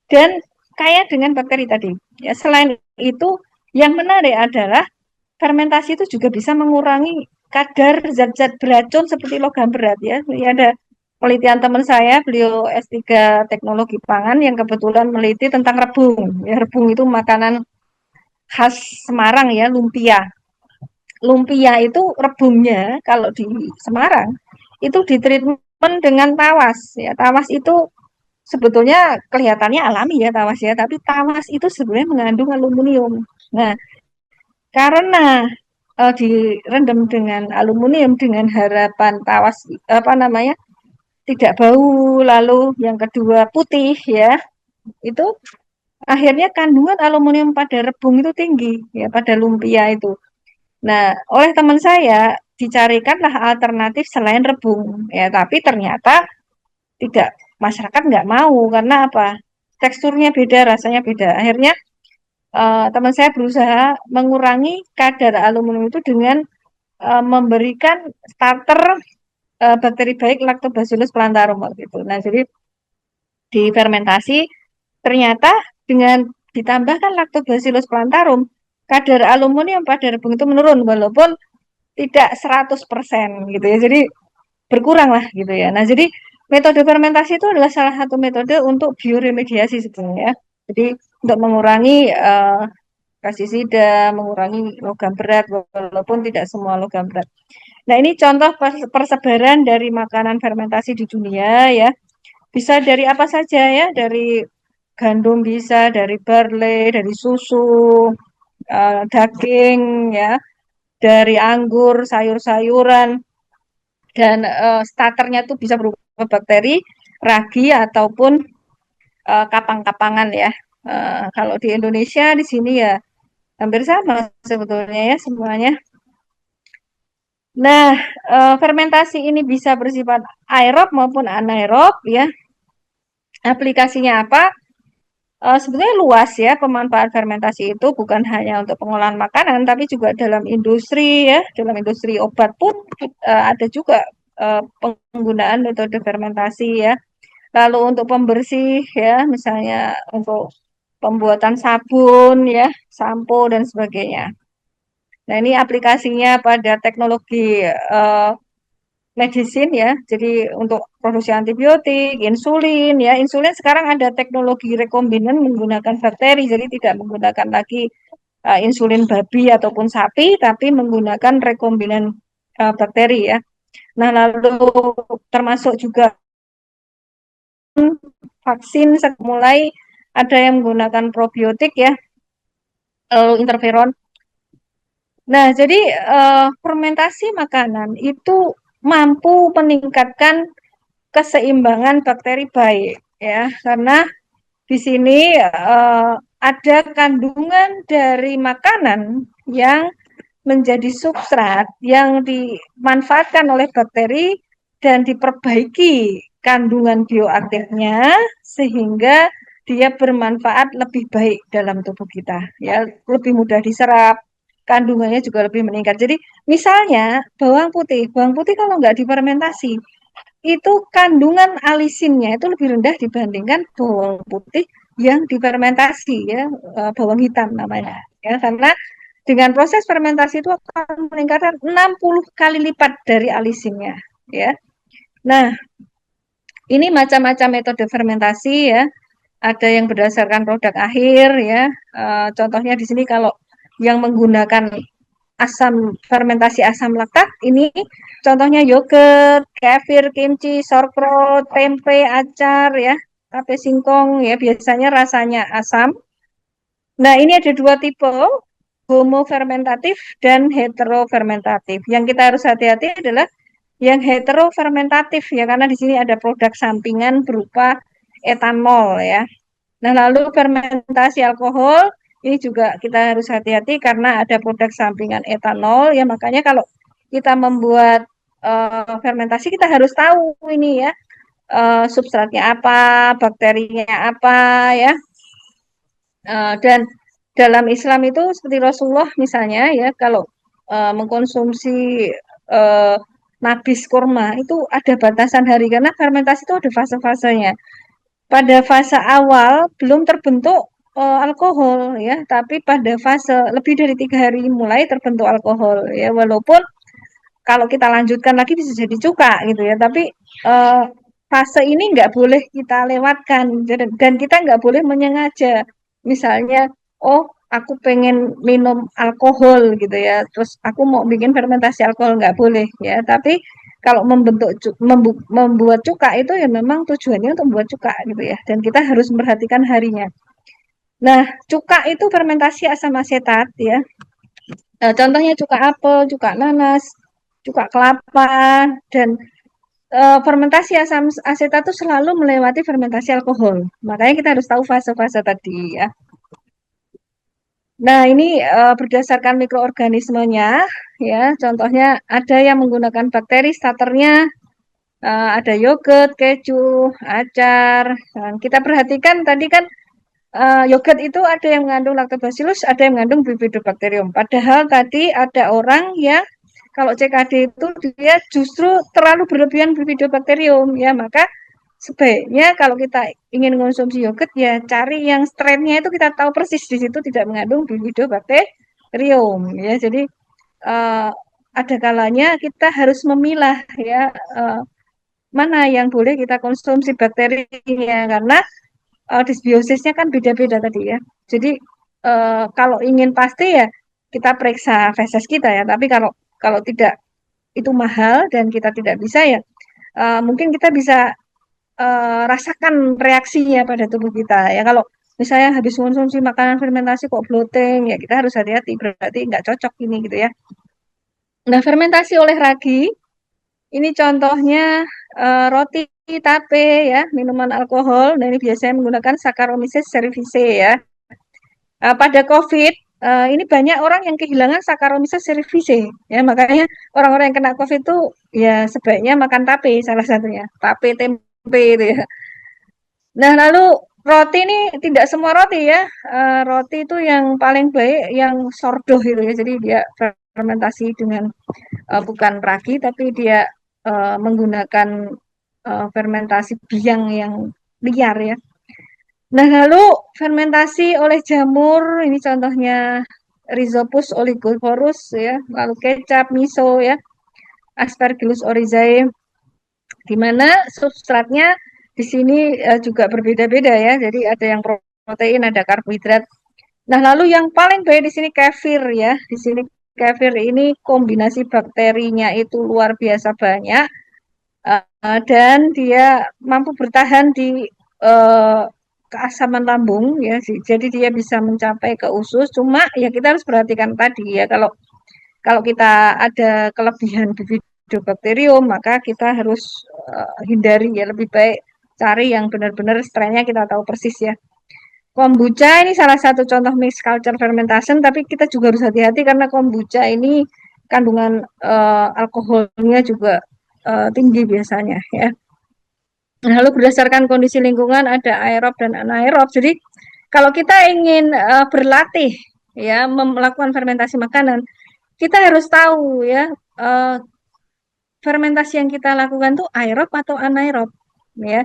dan kaya dengan bakteri tadi. Ya, selain itu, yang menarik adalah fermentasi itu juga bisa mengurangi kadar zat-zat beracun seperti logam berat ya. Ini ada penelitian teman saya, beliau S3 Teknologi Pangan yang kebetulan meneliti tentang rebung. Ya, rebung itu makanan khas Semarang ya, lumpia. Lumpia itu rebungnya kalau di Semarang itu ditreatment dengan tawas ya. Tawas itu sebetulnya kelihatannya alami ya tawas ya, tapi tawas itu sebenarnya mengandung aluminium. Nah, karena direndam dengan aluminium dengan harapan tawas tidak bau, lalu yang kedua putih ya, itu akhirnya kandungan aluminium pada rebung itu tinggi ya pada lumpia itu. Nah, oleh teman saya dicarikanlah alternatif selain rebung ya, tapi ternyata tidak masyarakat nggak mau karena apa? Teksturnya beda, rasanya beda. Akhirnya teman saya berusaha mengurangi kadar aluminium itu dengan memberikan starter bakteri baik Lactobacillus plantarum waktu itu. Nah, jadi difermentasi ternyata dengan ditambahkan Lactobacillus plantarum, kadar aluminium pada rebung itu menurun walaupun tidak 100% gitu ya. Jadi berkurang lah gitu ya. Nah, jadi metode fermentasi itu adalah salah satu metode untuk bioremediasi sebenarnya ya. Jadi untuk mengurangi pestisida, mengurangi logam berat walaupun tidak semua logam berat. Nah, ini contoh persebaran dari makanan fermentasi di dunia ya. Bisa dari apa saja ya, dari gandum bisa, dari barley, dari susu, daging ya, dari anggur, sayur-sayuran, dan starternya itu bisa berupa bakteri, ragi ataupun kapang-kapangan ya. Kalau di Indonesia di sini ya hampir sama sebetulnya ya semuanya. Nah, fermentasi ini bisa bersifat aerob maupun anaerob ya. Aplikasinya apa? Sebetulnya luas ya pemanfaat fermentasi itu bukan hanya untuk pengolahan makanan, tapi juga dalam industri ya, dalam industri obat pun ada juga penggunaan metode fermentasi ya. Lalu untuk pembersih ya, misalnya untuk pembuatan sabun ya, sampo dan sebagainya. Nah, ini aplikasinya pada teknologi medicine ya. Jadi untuk produksi antibiotik, insulin ya. Insulin sekarang ada teknologi rekombinan menggunakan bakteri, jadi tidak menggunakan lagi insulin babi ataupun sapi, tapi menggunakan rekombinan bakteri ya. Nah, lalu termasuk juga vaksin mulai ada yang menggunakan probiotik ya, lalu interferon. Nah, jadi fermentasi makanan itu mampu meningkatkan keseimbangan bakteri baik ya, karena di sini ada kandungan dari makanan yang menjadi substrat yang dimanfaatkan oleh bakteri dan diperbaiki kandungan bioaktifnya sehingga dia bermanfaat lebih baik dalam tubuh kita ya, lebih mudah diserap, kandungannya juga lebih meningkat. Jadi misalnya bawang putih kalau nggak difermentasi itu kandungan alisinnya itu lebih rendah dibandingkan bawang putih yang difermentasi ya, bawang hitam namanya ya, karena dengan proses fermentasi itu akan meningkatkan 60 kali lipat dari alisinnya ya. Nah, ini macam-macam metode fermentasi ya. Ada yang berdasarkan produk akhir ya. Contohnya di sini kalau yang menggunakan asam fermentasi asam laktat ini contohnya yogurt, kefir, kimchi, sauerkraut, tempe, acar ya, tape singkong ya, biasanya rasanya asam. Nah, ini ada dua tipe, homofermentatif dan heterofermentatif. Yang kita harus hati-hati adalah yang heterofermentatif ya, karena di sini ada produk sampingan berupa etanol ya. Nah, lalu fermentasi alkohol ini juga kita harus hati-hati karena ada produk sampingan etanol ya, makanya kalau kita membuat fermentasi kita harus tahu ini ya, substratnya apa, bakterinya apa ya. Dan dalam Islam itu seperti Rasulullah misalnya ya, kalau mengkonsumsi uh, nabis kurma itu ada batasan hari karena fermentasi itu ada fase-fasenya. Pada fase awal belum terbentuk alkohol ya, tapi pada fase lebih dari 3 hari mulai terbentuk alkohol ya, walaupun kalau kita lanjutkan lagi bisa jadi cuka gitu ya, tapi uh, fase ini nggak boleh kita lewatkan dan kita nggak boleh menyengaja. Misalnya, oh aku pengen minum alkohol gitu ya, terus aku mau bikin fermentasi alkohol nggak boleh ya. Tapi kalau membuat cuka itu ya memang tujuannya untuk membuat cuka gitu ya, dan kita harus memperhatikan harinya. Nah, cuka itu fermentasi asam asetat ya. Contohnya cuka apel, cuka nanas, cuka kelapa, dan fermentasi asam asetat itu selalu melewati fermentasi alkohol. Makanya kita harus tahu fase-fase tadi ya. Nah, ini berdasarkan mikroorganismenya ya. Contohnya ada yang menggunakan bakteri starternya, ada yogurt, keju, acar. Dan kita perhatikan tadi kan yogurt itu ada yang mengandung lactobacillus, ada yang mengandung bifidobakterium. Padahal tadi ada orang yang kalau CKD itu dia justru terlalu berlebihan bifidobakterium ya, maka sebaiknya kalau kita ingin mengonsumsi yogurt ya cari yang strainnya itu kita tahu persis di situ tidak mengandung bifidobakterium ya. Jadi uh, ada kalanya kita harus memilah ya, mana yang boleh kita konsumsi bakterinya karena disbiosisnya kan beda-beda tadi ya. Jadi kalau ingin pasti ya kita periksa feses kita ya. Tapi kalau kalau tidak itu mahal dan kita tidak bisa ya, mungkin kita bisa rasakan reaksinya pada tubuh kita ya. Kalau misalnya habis konsumsi makanan fermentasi kok bloating ya kita harus hati-hati, berarti nggak cocok ini gitu ya. Nah, fermentasi oleh ragi ini contohnya roti, tape ya, minuman alkohol. Nah, ini biasanya menggunakan Saccharomyces cerevisiae ya. Pada COVID ini banyak orang yang kehilangan Saccharomyces cerevisiae ya, makanya orang-orang yang kena COVID itu ya sebaiknya makan tape salah satunya, tape tempe itu ya. Nah, lalu roti ini tidak semua roti ya. Roti itu yang paling baik yang sourdough itu ya. Jadi dia fermentasi dengan bukan ragi tapi dia menggunakan fermentasi biang yang liar ya. Nah, lalu fermentasi oleh jamur ini contohnya Rhizopus oligoporus ya, lalu kecap, miso ya. Aspergillus oryzae, di mana substratnya di sini juga berbeda-beda ya. Jadi ada yang protein, ada karbohidrat. Nah, lalu yang paling baik di sini kefir ya. Di sini kefir ini kombinasi bakterinya itu luar biasa banyak, dan dia mampu bertahan di uh, keasaman lambung ya. Jadi dia bisa mencapai ke usus. Cuma ya kita harus perhatikan tadi ya, kalau kalau kita ada kelebihan bifidobakterium, maka kita harus hindari ya, lebih baik cari yang benar-benar strainnya kita tahu persis ya. Kombucha ini salah satu contoh mixed culture fermentation, tapi kita juga harus hati-hati karena kombucha ini kandungan alkoholnya juga tinggi biasanya ya. Lalu berdasarkan kondisi lingkungan ada aerob dan anaerob. Jadi kalau kita ingin berlatih ya melakukan fermentasi makanan, kita harus tahu ya fermentasi yang kita lakukan tuh aerob atau anaerob ya.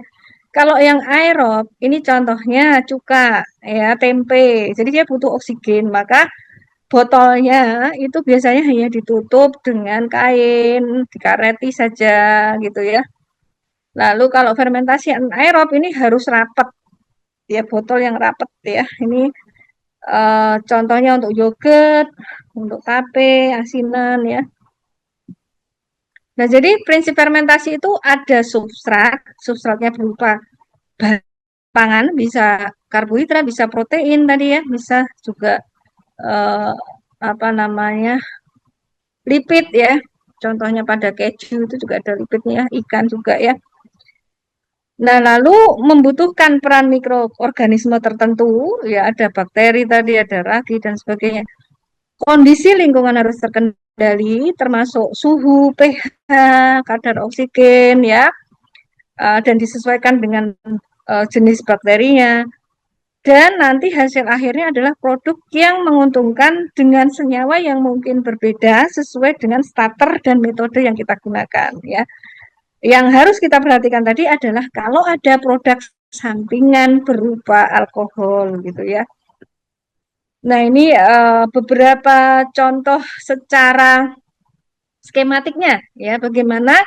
Kalau yang aerob ini contohnya cuka ya, tempe. Jadi dia butuh oksigen, maka botolnya itu biasanya hanya ditutup dengan kain, dikareti saja gitu ya. Lalu kalau fermentasi anaerob ini harus rapat ya, botol yang rapat ya. Ini contohnya untuk yogurt, untuk tape, asinan ya. Nah, jadi prinsip fermentasi itu ada substrat, substratnya berupa pangan, bisa karbohidrat, bisa protein tadi ya, bisa juga eh, apa namanya lipid ya. Contohnya pada keju itu juga ada lipidnya, ikan juga ya. Nah, lalu membutuhkan peran mikroorganisme tertentu, ya ada bakteri tadi, ada ragi dan sebagainya. Kondisi lingkungan harus terkendali, termasuk suhu, pH, kadar oksigen ya, dan disesuaikan dengan jenis bakterinya. Dan nanti hasil akhirnya adalah produk yang menguntungkan dengan senyawa yang mungkin berbeda sesuai dengan starter dan metode yang kita gunakan ya. Yang harus kita perhatikan tadi adalah kalau ada produk sampingan berupa alkohol gitu ya. Nah, ini beberapa contoh secara skematiknya ya, bagaimana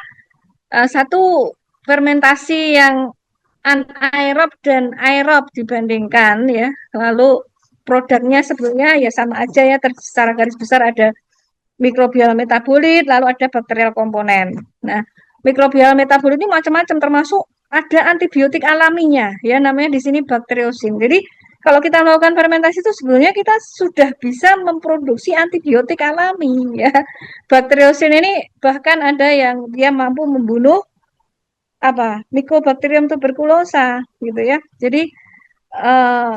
satu fermentasi yang anaerob dan aerob dibandingkan ya. Lalu produknya sebenarnya ya sama aja ya, secara garis besar ada mikrobial metabolit, lalu ada bakterial komponen. Nah, mikrobial metabolit ini macam-macam, termasuk ada antibiotik alaminya ya, namanya di sini bakteriosin. Jadi kalau kita melakukan fermentasi itu sebenarnya kita sudah bisa memproduksi antibiotik alami ya. Bakteriosin ini bahkan ada yang dia mampu membunuh apa? Mycobacterium tuberculosa gitu ya. Jadi eh,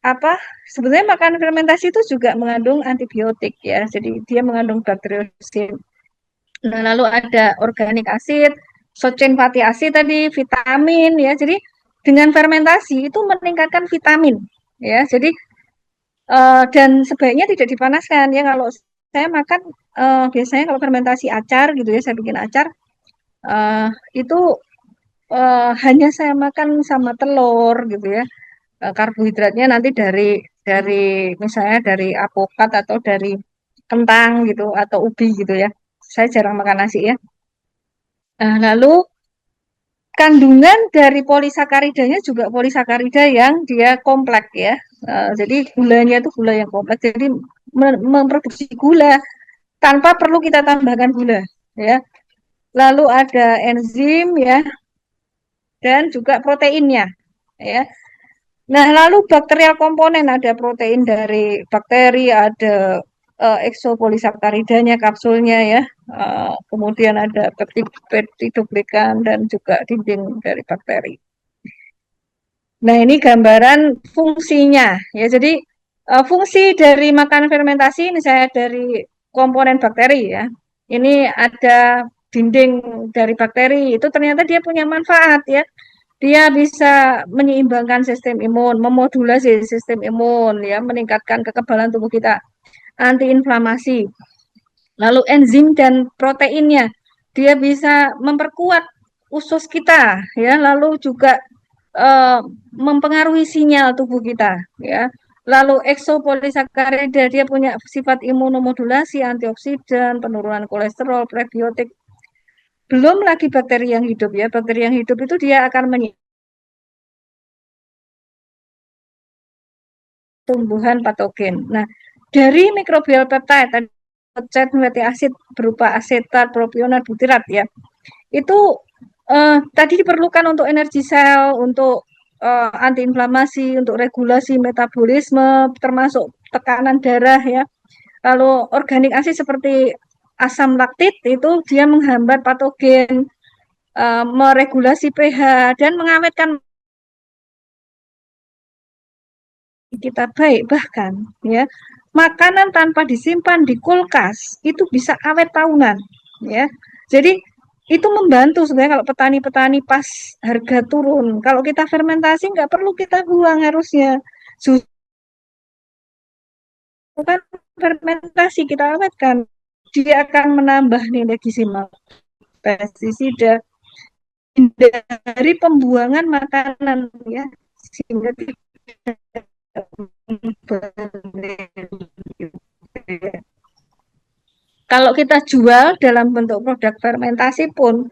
apa? Sebenarnya makanan fermentasi itu juga mengandung antibiotik ya. Jadi dia mengandung bakteriosin. Nah, lalu ada organik asid, short-chain fatty acid tadi, vitamin ya. Jadi dengan fermentasi itu meningkatkan vitamin ya. Jadi dan sebaiknya tidak dipanaskan ya. Kalau saya makan biasanya kalau fermentasi acar gitu ya, saya bikin acar eh, itu hanya saya makan sama telur gitu ya. Karbohidratnya nanti dari misalnya dari apokat atau dari kentang gitu atau ubi gitu ya. Saya jarang makan nasi ya. Lalu kandungan dari polisakaridanya juga polisakarida yang dia kompleks ya. Jadi gulanya itu gula yang kompleks. Jadi memproduksi gula tanpa perlu kita tambahkan gula ya. Lalu ada enzim ya dan juga proteinnya ya. Nah, lalu bakterial komponen ada protein dari bakteri, ada eksopolisakaridanya, kapsulnya ya. Kemudian ada peptidoglikan dan juga dinding dari bakteri. Nah, ini gambaran fungsinya ya. Jadi fungsi dari makanan fermentasi misalnya dari komponen bakteri ya. Ini ada dinding dari bakteri, itu ternyata dia punya manfaat ya. Dia bisa menyeimbangkan sistem imun, memodulasi sistem imun ya, meningkatkan kekebalan tubuh kita, antiinflamasi. Lalu enzim dan proteinnya, dia bisa memperkuat usus kita ya, lalu juga mempengaruhi sinyal tubuh kita ya. Lalu eksopolisakarida dia punya sifat imunomodulasi, antioksidan, penurunan kolesterol, prebiotik. Belum lagi bakteri yang hidup ya. Bakteri yang hidup itu dia akan tumbuhan patogen. Nah, dari mikrobial peptide fatty acid berupa asetat, propionat, butirat ya. Itu tadi diperlukan untuk energi sel, untuk antiinflamasi, untuk regulasi metabolisme, termasuk tekanan darah ya. Lalu organik asid seperti asam laktit itu dia menghambat patogen, meregulasi pH dan mengawetkan kita baik. Bahkan ya makanan tanpa disimpan di kulkas itu bisa awet tahunan ya. Jadi itu membantu sebenarnya kalau petani-petani pas harga turun. Kalau kita fermentasi nggak perlu kita buang harusnya. Justru kan fermentasi kita awetkan, dia akan menambah nilai gizi pestisida dari pembuangan makanan ya, sehingga kalau kita jual dalam bentuk produk fermentasi pun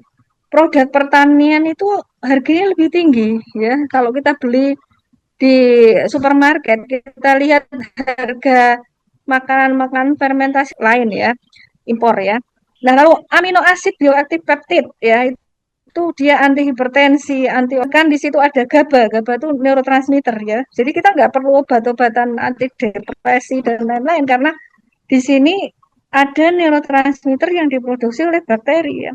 produk pertanian itu harganya lebih tinggi ya. Kalau kita beli di supermarket kita lihat harga makanan-makanan fermentasi lain ya, impor ya. Nah, lalu amino asid bioaktif peptid ya, itu dia anti hipertensi, anti kan di situ ada GABA. GABA itu neurotransmitter ya. Jadi kita nggak perlu obat-obatan anti depresi dan lain-lain karena di sini ada neurotransmitter yang diproduksi oleh bakteri ya.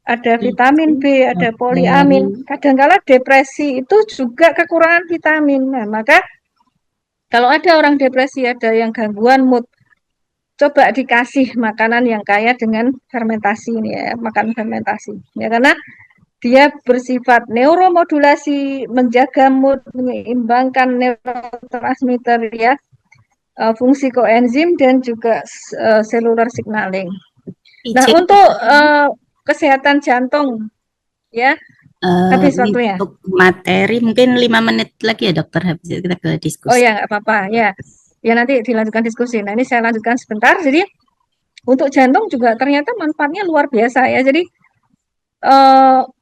Ada vitamin B, ada poliamin. Kadang-kala depresi itu juga kekurangan vitamin. Nah, maka kalau ada orang depresi, ada yang gangguan mood, coba dikasih makanan yang kaya dengan fermentasi ini ya, makan fermentasi. Ya, karena dia bersifat neuromodulasi, menjaga mood, menyeimbangkan neurotransmitter ya, fungsi koenzim dan juga cellular signaling. Nah, untuk kesehatan jantung ya, habis waktunya. Untuk materi mungkin 5 menit lagi ya dokter, habis itu kita ke diskusi. Oh ya, nggak apa-apa ya. Ya nanti dilanjutkan diskusi. Nah ini saya lanjutkan sebentar. Jadi untuk jantung juga ternyata manfaatnya luar biasa ya. Jadi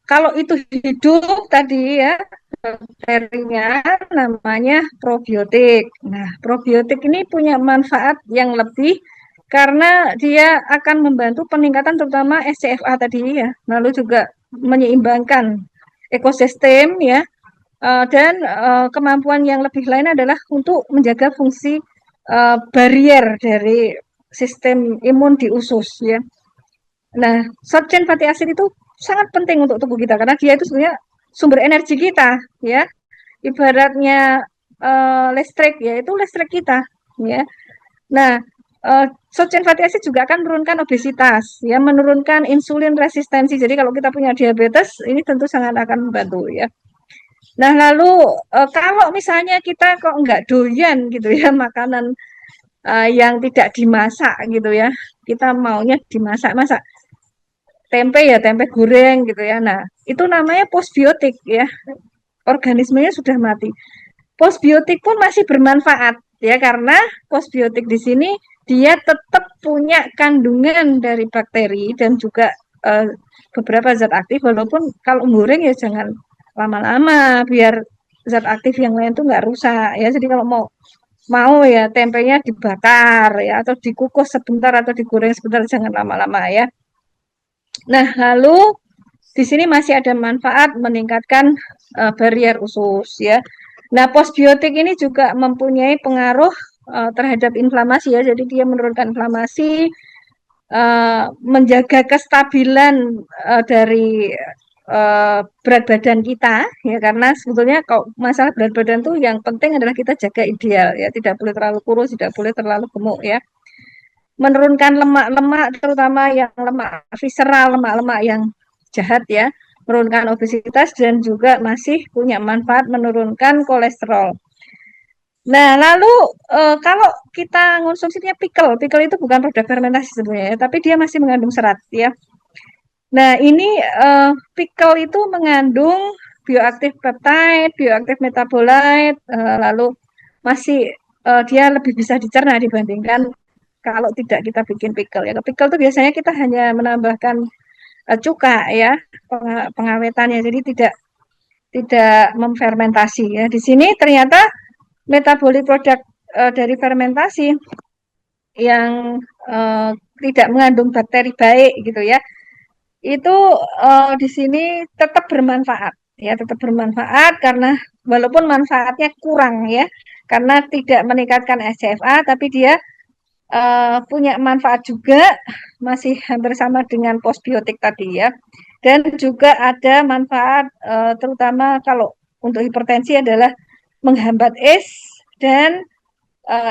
kalau itu hidup tadi ya, bakterinya namanya probiotik. Nah, probiotik ini punya manfaat yang lebih karena dia akan membantu peningkatan terutama SCFA tadi ya, lalu juga menyeimbangkan ekosistem ya, dan kemampuan yang lebih lain adalah untuk menjaga fungsi barrier dari sistem imun di usus ya. Nah, short chain fatty acid itu sangat penting untuk tubuh kita karena dia itu sebenarnya sumber energi kita ya. Ibaratnya listrik ya, itu listrik kita ya. Nah, short chain fatty acid juga akan menurunkan obesitas ya, menurunkan insulin resistensi. Jadi kalau kita punya diabetes ini tentu sangat akan membantu ya. Nah, lalu kalau misalnya kita kok nggak doyan gitu ya makanan yang tidak dimasak gitu ya, kita maunya dimasak-masak. Tempe ya, tempe goreng gitu ya. Nah, itu namanya postbiotik ya. Organismenya sudah mati. Postbiotik pun masih bermanfaat ya karena postbiotik di sini dia tetap punya kandungan dari bakteri dan juga beberapa zat aktif walaupun kalau goreng ya jangan lama-lama biar zat aktif yang lain tuh nggak rusak ya. Jadi kalau mau ya tempenya dibakar ya atau dikukus sebentar atau digoreng sebentar, jangan lama-lama ya. Nah, lalu di sini masih ada manfaat meningkatkan barrier usus ya. Nah, postbiotik ini juga mempunyai pengaruh terhadap inflamasi ya. Jadi dia menurunkan inflamasi, menjaga kestabilan dari berat badan kita ya, karena sebetulnya kalau masalah berat badan tuh yang penting adalah kita jaga ideal ya, tidak boleh terlalu kurus, tidak boleh terlalu gemuk ya. Menurunkan lemak-lemak terutama yang lemak visceral, lemak-lemak yang jahat ya, menurunkan obesitas dan juga masih punya manfaat menurunkan kolesterol. Nah, lalu kalau kita konsumsinya pickle itu bukan produk fermentasi sebenarnya, tapi dia masih mengandung serat ya. Nah, ini pickle itu mengandung bioaktif peptide, bioaktif metabolite, lalu masih dia lebih bisa dicerna dibandingkan kalau tidak kita bikin pickle ya. Pickle itu biasanya kita hanya menambahkan cuka ya pengawetannya, jadi tidak memfermentasi ya. Di sini ternyata metabolik produk dari fermentasi yang tidak mengandung bakteri baik gitu ya, itu di sini tetap bermanfaat ya, tetap bermanfaat karena walaupun manfaatnya kurang ya, karena tidak meningkatkan SCFA, tapi dia punya manfaat juga, masih hampir sama dengan postbiotik tadi ya. Dan juga ada manfaat terutama kalau untuk hipertensi adalah menghambat ACE dan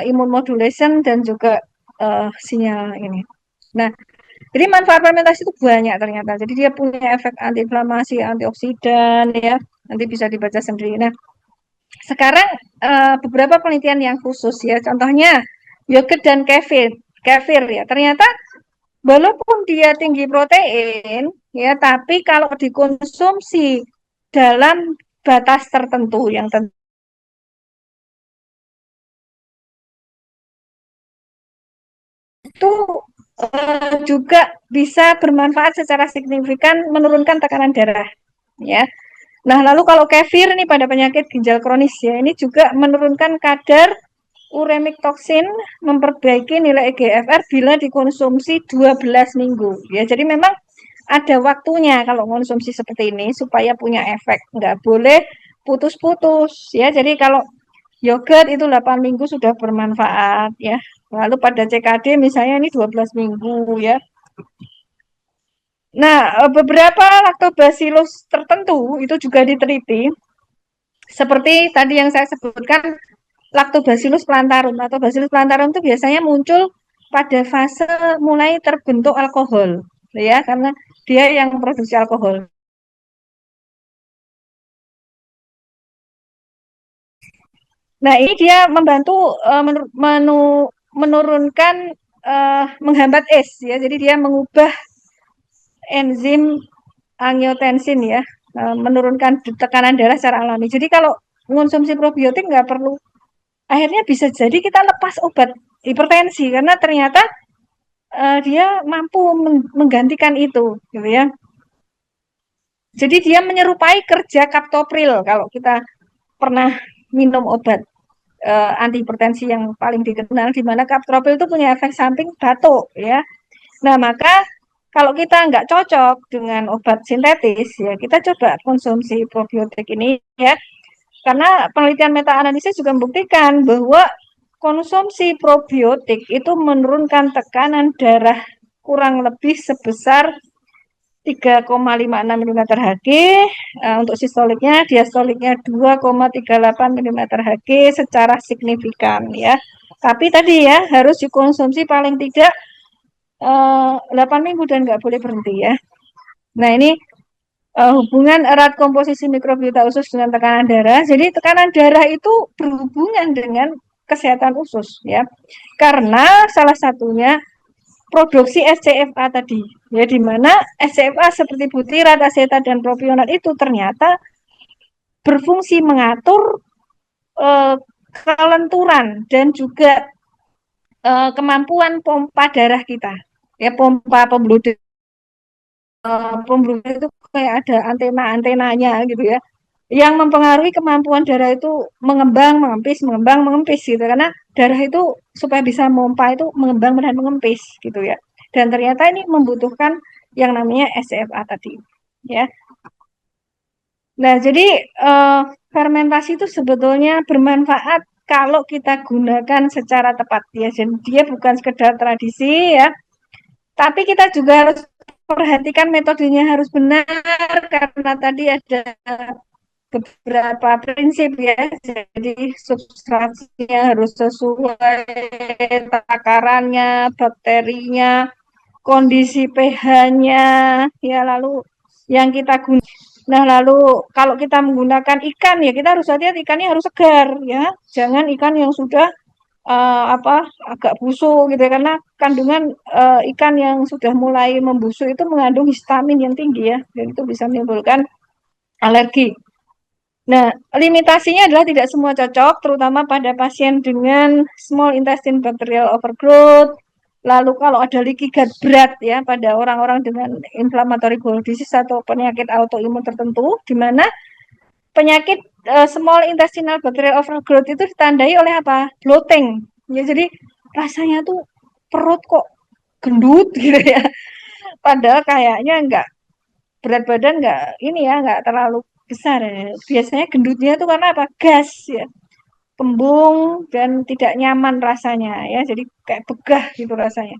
immune modulation dan juga sinyal ini. Nah, jadi manfaat fermentasi itu banyak ternyata. Jadi dia punya efek antiinflamasi, antioksidan ya. Nanti bisa dibaca sendiri. Nah, sekarang beberapa penelitian yang khusus ya. Contohnya yogurt dan kefir. Kefir ya. Ternyata walaupun dia tinggi protein ya, tapi kalau dikonsumsi dalam batas tertentu yang tentu juga bisa bermanfaat secara signifikan menurunkan tekanan darah ya. Nah, lalu kalau kefir ini pada penyakit ginjal kronis ya, ini juga menurunkan kadar uremic toksin, memperbaiki nilai EGFR bila dikonsumsi 12 minggu ya. Jadi memang ada waktunya kalau konsumsi seperti ini supaya punya efek, nggak boleh putus-putus ya. Jadi kalau yogurt itu 8 minggu sudah bermanfaat ya. Lalu pada CKD misalnya ini 12 minggu ya. Nah, beberapa lactobacillus tertentu itu juga diteliti. Seperti tadi yang saya sebutkan, Lactobacillus plantarum. Lactobacillus plantarum itu biasanya muncul pada fase mulai terbentuk alkohol, ya, karena dia yang produksi alkohol. Nah, ini dia membantu menurunkan menghambat ACE ya. Jadi dia mengubah enzim angiotensin ya, menurunkan tekanan darah secara alami. Jadi kalau mengonsumsi probiotik nggak perlu, akhirnya bisa jadi kita lepas obat hipertensi karena ternyata dia mampu menggantikan itu, gitu ya. Jadi dia menyerupai kerja kaptopril kalau kita pernah minum obat anti hipertensi yang paling dikenal, di mana kaptopril itu punya efek samping batuk, ya. Nah, maka kalau kita nggak cocok dengan obat sintetis, ya kita coba konsumsi probiotik ini, ya. Karena penelitian meta-analisis juga membuktikan bahwa konsumsi probiotik itu menurunkan tekanan darah kurang lebih sebesar 3,56 mm Hg, untuk sistoliknya, diastoliknya 2,38 mm Hg secara signifikan ya. Tapi tadi ya harus dikonsumsi paling tidak 8 minggu dan nggak boleh berhenti ya. Nah, ini hubungan erat komposisi mikrobiota usus dengan tekanan darah. Jadi tekanan darah itu berhubungan dengan kesehatan usus ya. Karena salah satunya produksi SCFA tadi, ya, di mana SCFA seperti butirat, asetat, dan propionat itu ternyata berfungsi mengatur kelenturan dan juga kemampuan pompa darah kita, ya, pompa pembuluh pembuluh itu kayak ada antena-antenanya gitu ya, yang mempengaruhi kemampuan darah itu mengembang, mengempis gitu, karena darah itu supaya bisa memompa itu mengembang dan mengempis gitu ya. Dan ternyata ini membutuhkan yang namanya SCFA tadi, ya. Nah, jadi fermentasi itu sebetulnya bermanfaat kalau kita gunakan secara tepat ya. Jadi dia bukan sekedar tradisi ya, tapi kita juga harus perhatikan metodenya harus benar karena tadi ada beberapa prinsip ya. Jadi substansinya harus sesuai, takarannya, bakterinya, kondisi pH-nya, ya, lalu yang kita gunakan. Nah, lalu kalau kita menggunakan ikan ya kita harus hati-hati, ikannya harus segar ya. Jangan ikan yang sudah agak busuk gitu ya, karena kandungan ikan yang sudah mulai membusuk itu mengandung histamin yang tinggi ya, dan itu bisa menimbulkan alergi. Nah, limitasinya adalah tidak semua cocok, terutama pada pasien dengan small intestine bacterial overgrowth. Lalu kalau ada leaky gut berat ya pada orang-orang dengan inflammatory bowel disease atau penyakit autoimun tertentu, di mana penyakit small intestinal bacterial overgrowth itu ditandai oleh apa? Bloating. Ya, jadi rasanya tuh perut kok gendut gitu ya. Padahal kayaknya enggak, berat badan enggak ini ya, enggak terlalu besar ya. Biasanya gendutnya itu karena apa? Gas ya. Kembung dan tidak nyaman rasanya ya. Jadi kayak begah gitu rasanya.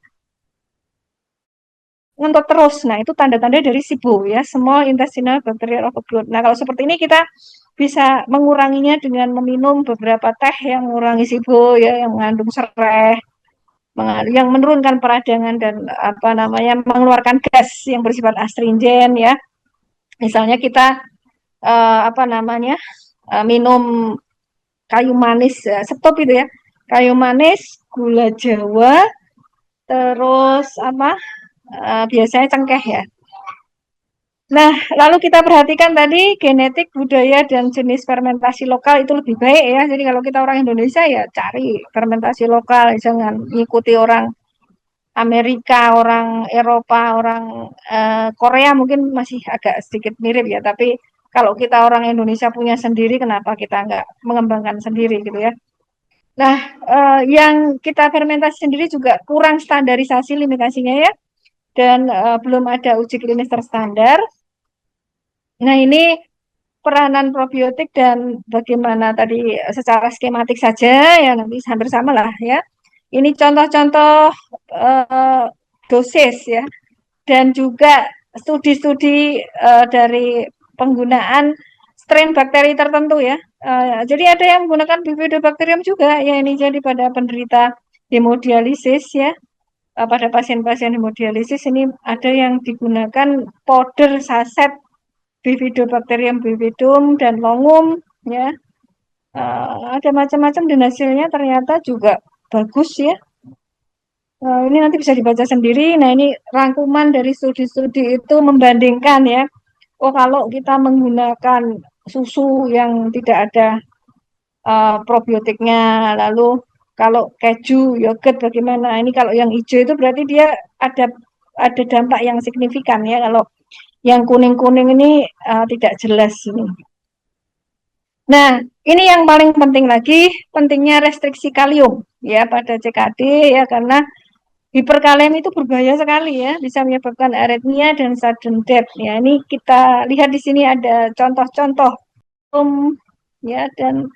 Ngentot terus. Nah, itu tanda-tanda dari SIBO ya, small intestinal bacterial overgrowth. Nah, kalau seperti ini kita bisa menguranginya dengan meminum beberapa teh yang mengurangi SIBO ya, yang mengandung serai, yang menurunkan peradangan dan apa namanya mengeluarkan gas yang bersifat astringent ya. Misalnya kita apa namanya minum kayu manis stop itu ya, kayu manis, gula Jawa, terus apa biasanya cengkeh ya. Nah, lalu kita perhatikan tadi genetik, budaya, dan jenis fermentasi lokal itu lebih baik ya. Jadi kalau kita orang Indonesia ya cari fermentasi lokal, jangan ikuti orang Amerika, orang Eropa, orang Korea mungkin masih agak sedikit mirip ya. Tapi kalau kita orang Indonesia punya sendiri, kenapa kita nggak mengembangkan sendiri gitu ya. Nah, yang kita fermentasi sendiri juga kurang standarisasi limitasinya ya. Dan belum ada uji klinis terstandar. Nah, ini peranan probiotik dan bagaimana tadi secara skematik saja ya, nanti hampir sama lah ya. Ini contoh-contoh dosis ya, dan juga studi-studi dari penggunaan strain bakteri tertentu ya. Jadi ada yang menggunakan bifidobacterium juga ya, ini jadi pada penderita hemodialisis ya. Pada pasien-pasien hemodialisis ini ada yang digunakan powder saset Bifidobacterium bifidum dan longum ya. Ada macam-macam dan hasilnya ternyata juga bagus ya. Ini nanti bisa dibaca sendiri. Nah, ini rangkuman dari studi-studi itu membandingkan ya. Oh, kalau kita menggunakan susu yang tidak ada probiotiknya, lalu kalau keju, yogurt bagaimana? Ini kalau yang hijau itu berarti dia ada dampak yang signifikan ya. Kalau yang kuning-kuning ini tidak jelas ini. Nah, ini yang paling penting lagi, pentingnya restriksi kalium ya pada CKD ya, karena hiperkalium itu berbahaya sekali ya, bisa menyebabkan aritmia dan sudden death ya. Ini kita lihat di sini ada contoh-contoh ya, dan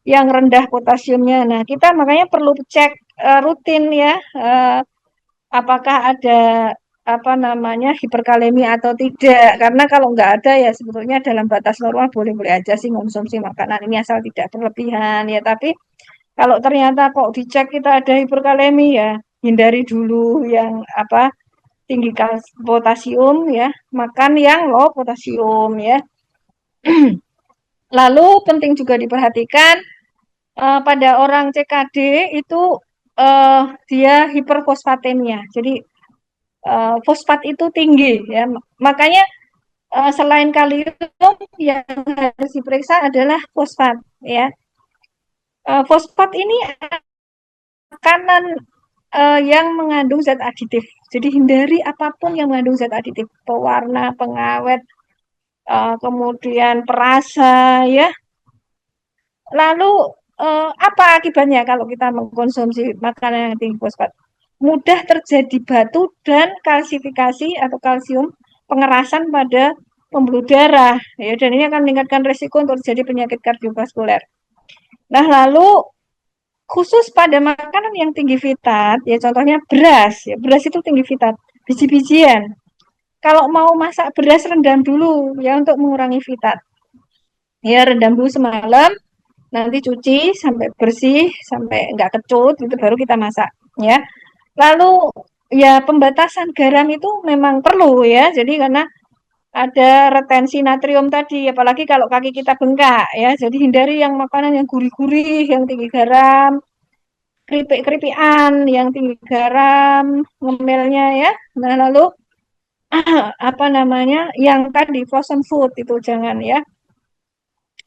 yang rendah potasiumnya. Nah, kita makanya perlu cek rutin ya, apakah ada apa namanya hiperkalemi atau tidak, karena kalau nggak ada ya sebetulnya dalam batas normal boleh-boleh aja sih konsumsi makanan ini asal tidak berlebihan ya. Tapi kalau ternyata kok dicek kita ada hiperkalemi ya hindari dulu yang apa tinggi potasium ya, makan yang low potasium ya. Lalu penting juga diperhatikan pada orang CKD itu dia hiperfosfatemia, jadi fosfat itu tinggi ya. Makanya selain kalium yang harus diperiksa adalah fosfat ya. Fosfat ini makanan yang mengandung zat aditif. Jadi hindari apapun yang mengandung zat aditif, pewarna, pengawet, kemudian perasa ya. Lalu apa akibatnya kalau kita mengkonsumsi makanan yang tinggi fosfat? Mudah terjadi batu dan kalsifikasi atau kalsium pengerasan pada pembuluh darah ya, dan ini akan meningkatkan risiko untuk terjadi penyakit kardiovaskuler. Nah, lalu khusus pada makanan yang tinggi fitat ya, contohnya beras ya, beras itu tinggi fitat, biji-bijian. Kalau mau masak beras rendam dulu ya untuk mengurangi fitat. Ya, rendam dulu semalam, nanti cuci sampai bersih, sampai enggak kecut, itu baru kita masak ya. Lalu ya pembatasan garam itu memang perlu ya. Jadi karena ada retensi natrium tadi, apalagi kalau kaki kita bengkak ya. Jadi hindari yang makanan yang gurih-gurih, yang tinggi garam, keripik-keripikan yang tinggi garam, ngemilnya ya. Nah, lalu apa namanya? Yang tadi frozen food itu jangan ya.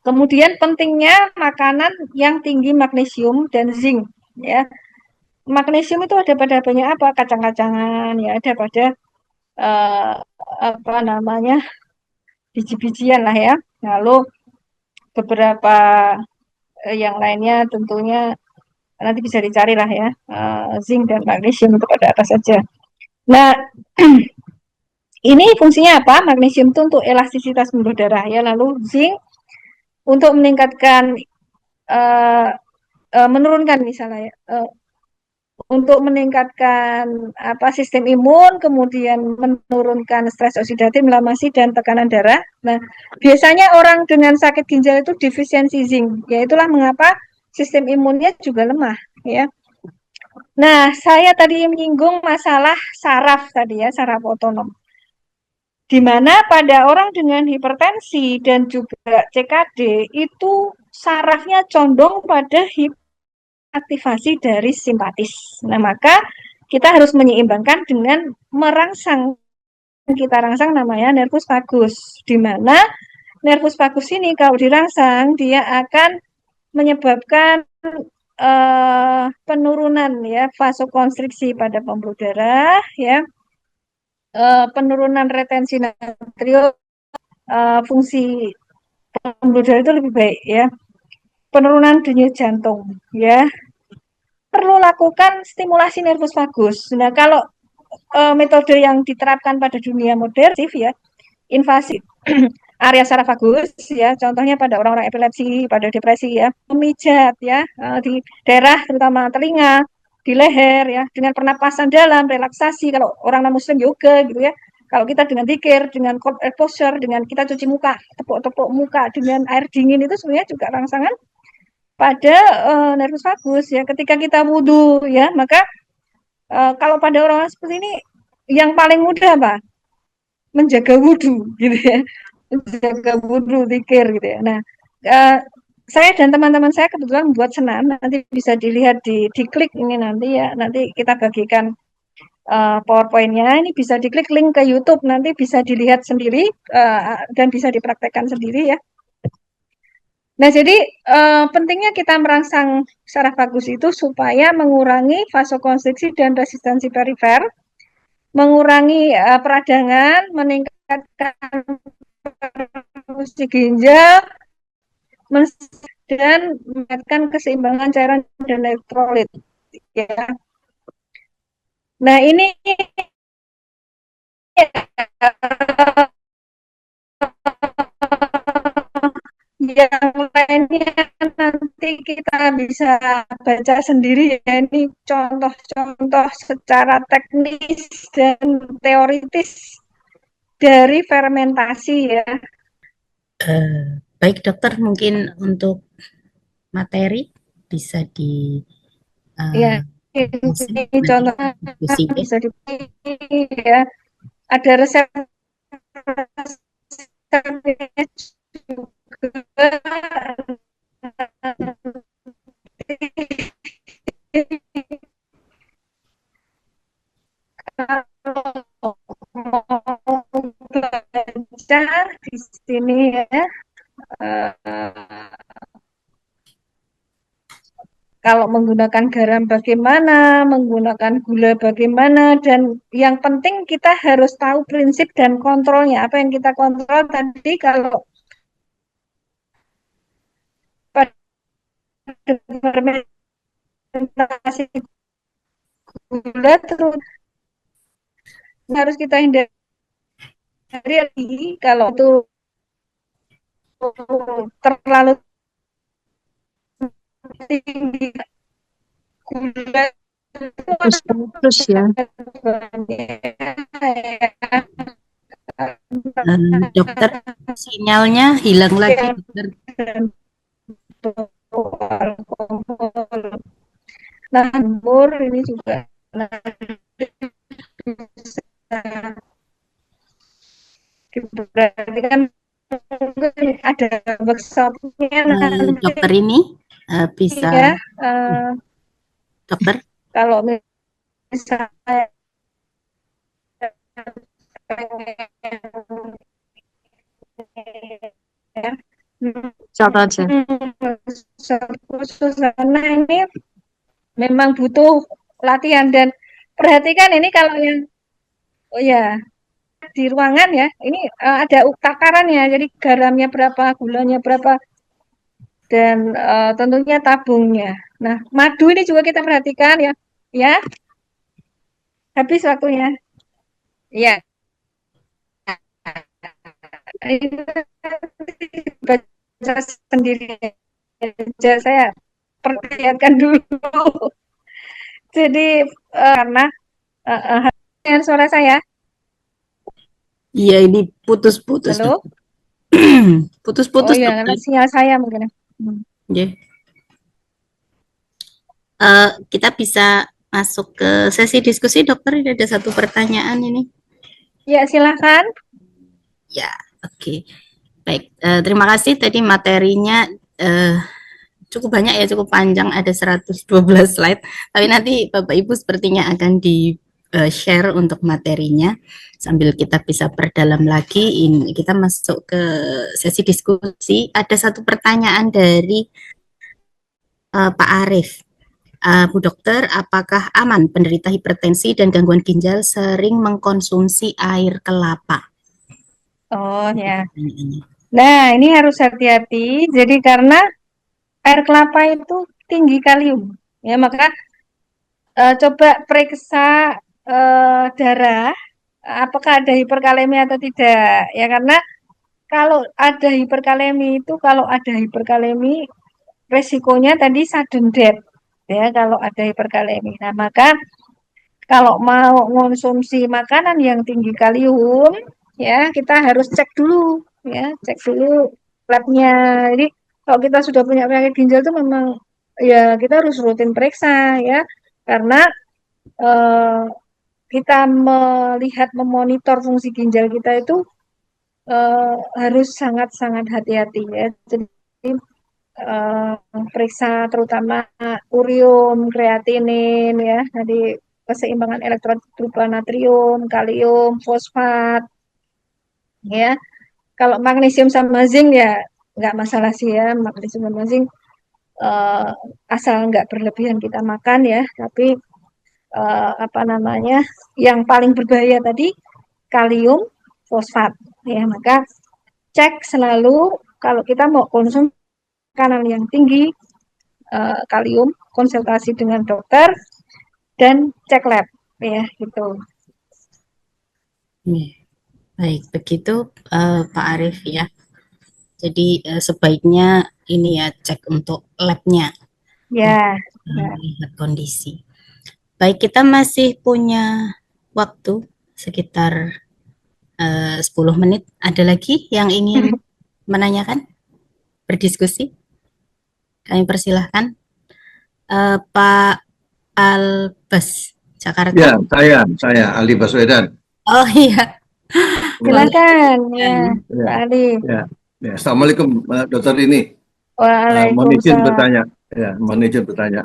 Kemudian pentingnya makanan yang tinggi magnesium dan zinc, ya. Magnesium itu ada pada banyak apa? Kacang-kacangan, ya, ada pada eh, apa namanya, biji-bijian lah ya. Lalu beberapa yang lainnya tentunya nanti bisa dicari lah ya, zinc dan magnesium itu pada apa saja. Nah, ini fungsinya apa? Magnesium itu untuk elastisitas pembuluh darah ya, lalu zinc untuk meningkatkan uh, menurunkan misalnya ya, untuk meningkatkan apa sistem imun, kemudian menurunkan stres oksidatif, inflamasi dan tekanan darah. Nah, biasanya orang dengan sakit ginjal itu defisiensi zinc, ya itulah mengapa sistem imunnya juga lemah, ya. Nah, saya tadi menyinggung masalah saraf tadi ya, saraf otonom. Di mana pada orang dengan hipertensi dan juga CKD itu sarafnya condong pada aktivasi dari simpatis. Nah, maka kita harus menyeimbangkan dengan merangsang, kita rangsang namanya nervus vagus, di mana nervus vagus ini kalau dirangsang dia akan menyebabkan penurunan ya vasokonstriksi pada pembuluh darah ya, penurunan retensi natrium, fungsi pembuluh darah itu lebih baik ya, penurunan denyut jantung ya, perlu lakukan stimulasi nervus vagus. Nah, kalau metode yang diterapkan pada dunia modern ya, invasi area saraf vagus ya, contohnya pada orang-orang epilepsi, pada depresi ya, memijat ya di daerah terutama telinga, di leher ya, dengan pernapasan dalam, relaksasi. Kalau orang non-muslim yoga gitu ya. Kalau kita dengan zikir, dengan cold exposure, dengan kita cuci muka, tepuk-tepuk muka dengan air dingin itu sebenarnya juga rangsangan pada nervus vagus ya. Ketika kita wudhu ya, maka kalau pada orang seperti ini yang paling mudah apa? Menjaga wudhu gitu ya, menjaga wudhu, zikir gitu ya. Nah, uh, saya dan teman-teman saya kebetulan buat senam, nanti bisa dilihat di klik ini nanti ya, nanti kita bagikan PowerPoint-nya, ini bisa diklik link ke YouTube, nanti bisa dilihat sendiri dan bisa dipraktekkan sendiri ya. Nah, jadi pentingnya kita merangsang saraf vagus itu supaya mengurangi vasokonstriksi dan resistensi perifer, mengurangi peradangan, meningkatkan fungsi ginjal, dan meningkatkan keseimbangan cairan dan elektrolit. Ya. Nah, ini yang lainnya nanti kita bisa baca sendiri ya. Ini contoh-contoh secara teknis dan teoritis dari fermentasi ya. Baik dokter, mungkin untuk materi bisa di Ya, ini contohnya bisa dipilih ya. Ada resep kalau mau belajar di sini ya, kalau menggunakan garam bagaimana, menggunakan gula bagaimana, dan yang penting kita harus tahu prinsip dan kontrolnya. Apa yang kita kontrol tadi kalau pada fermentasi gula terus harus kita hindari kalau itu terlalu tinggi gula Terus ya. Dokter, sinyalnya hilang lagi dokter. Nah, ini juga berarti kan ada workshopnya nanti Dokter ini bisa ya, dokter kalau misalnya ya, Contoh aja. Khusus karena ini memang butuh latihan dan perhatikan ini kalau yang oh ya di ruangan ya ini ada takarannya jadi garamnya berapa gulanya berapa dan tentunya tabungnya. Nah madu ini juga kita perhatikan ya ya habis waktunya ya itu baca sendiri aja saya perlihatkan dulu jadi karena dengan suara saya Iya, ini putus-putus, halo Dok. oh Putus-putus, ya karena Dokter. sinyal saya mungkin. Nggih. Kita bisa masuk ke sesi diskusi, Dokter. Ini ada satu pertanyaan ini. Ya silakan. Ya, oke. Baik, terima kasih tadi materinya cukup banyak ya, cukup panjang, ada 112 slide. Tapi nanti Bapak Ibu sepertinya akan di share untuk materinya sambil kita bisa perdalam lagi. Ini kita masuk ke sesi diskusi. Ada satu pertanyaan dari Pak Arief. Bu Dokter, apakah aman penderita hipertensi dan gangguan ginjal sering mengkonsumsi air kelapa? Oh ya. Pertanyaannya. Nah ini harus hati-hati. Jadi karena air kelapa itu tinggi kalium, ya maka coba periksa darah apakah ada hiperkalemi atau tidak. Ya karena kalau ada hiperkalemi itu kalau ada hiperkalemi resikonya tadi sudden death ya kalau ada hiperkalemi. Nah, maka kalau mau konsumsi makanan yang tinggi kalium ya kita harus cek dulu ya, cek dulu labnya. Jadi kalau kita sudah punya penyakit ginjal itu memang ya kita harus rutin periksa ya karena eh, kita melihat memonitor fungsi ginjal kita itu harus sangat-sangat hati-hati ya. Jadi eh, periksa terutama urium, kreatinin ya, tadi keseimbangan elektrolit berupa natrium, kalium, fosfat ya. Kalau magnesium sama zinc ya nggak masalah sih ya, magnesium sama zinc eh, asal nggak berlebihan kita makan ya, tapi apa namanya yang paling berbahaya tadi kalium, fosfat ya, maka cek selalu kalau kita mau konsumsi makanan yang tinggi kalium, konsultasi dengan dokter dan cek lab ya gitu. Baik, begitu Pak Arief ya. Jadi sebaiknya ini ya cek untuk labnya, Ya, lihat kondisi. Baik, kita masih punya waktu sekitar 10 menit. Ada lagi yang ingin menanyakan, berdiskusi? Kami persilahkan. Pak Albas, Jakarta. Ya, saya Ali Baswedan. Oh iya. silakan ya, Ya, Pak Ali. ya, ya. Assalamualaikum, Dokter ini. Mohon izin Waalaikumsalam. bertanya. Ya, mohon izin bertanya.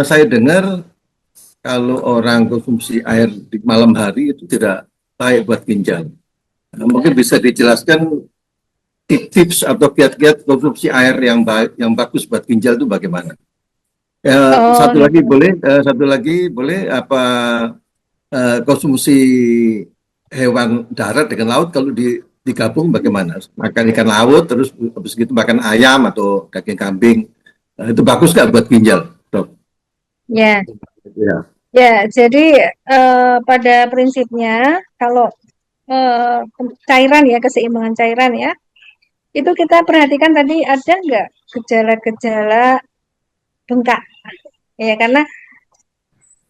Saya dengar kalau orang konsumsi air di malam hari itu tidak baik buat ginjal. Mungkin bisa dijelaskan tips atau kiat-kiat konsumsi air yang baik, yang bagus buat ginjal itu bagaimana? Satu lagi Gitu. boleh, apa konsumsi hewan darat dengan laut kalau digabung bagaimana? Makan ikan laut terus habis gitu makan ayam atau daging kambing, itu bagus nggak buat ginjal, Dok? Ya, Ya, ya. Jadi pada prinsipnya kalau cairan ya keseimbangan cairan ya itu kita perhatikan tadi ada nggak gejala-gejala bengkak ya karena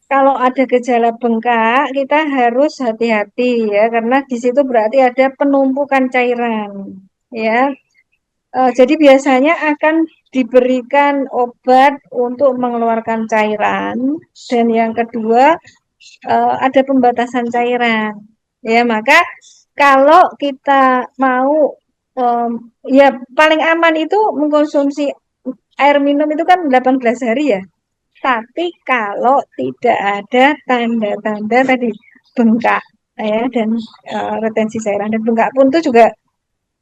kalau ada gejala bengkak kita harus hati-hati ya karena di situ berarti ada penumpukan cairan ya. Jadi biasanya akan diberikan obat untuk mengeluarkan cairan dan yang kedua ada pembatasan cairan ya maka kalau kita mau ya paling aman itu mengkonsumsi air minum itu kan 18 hari ya. Tapi kalau tidak ada tanda-tanda tadi bengkak ya dan retensi cairan dan bengkak pun itu juga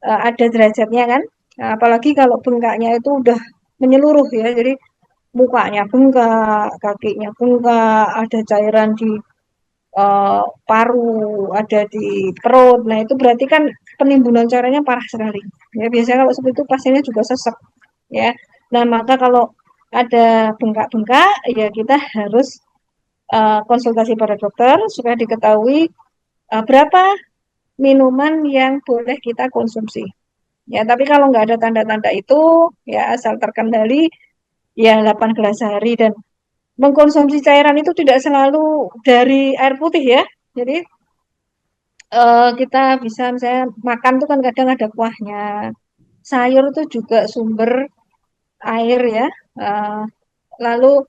ada derajatnya kan. Nah, apalagi kalau bengkaknya itu udah menyeluruh ya, jadi mukanya bengkak, kakinya bengkak, ada cairan di paru, ada di perut. Nah, itu berarti kan penimbunan cairannya parah sekali. Ya, biasanya kalau seperti itu pasiennya juga sesek ya. Nah, maka kalau ada bengkak-bengkak ya kita harus konsultasi pada dokter supaya diketahui berapa minuman yang boleh kita konsumsi. Ya, tapi kalau nggak ada tanda-tanda itu, ya asal terkendali, ya 8 gelas sehari dan mengkonsumsi cairan itu tidak selalu dari air putih ya. Jadi kita bisa misalnya makan tuh kan kadang ada kuahnya. Sayur itu juga sumber air ya. Eh, lalu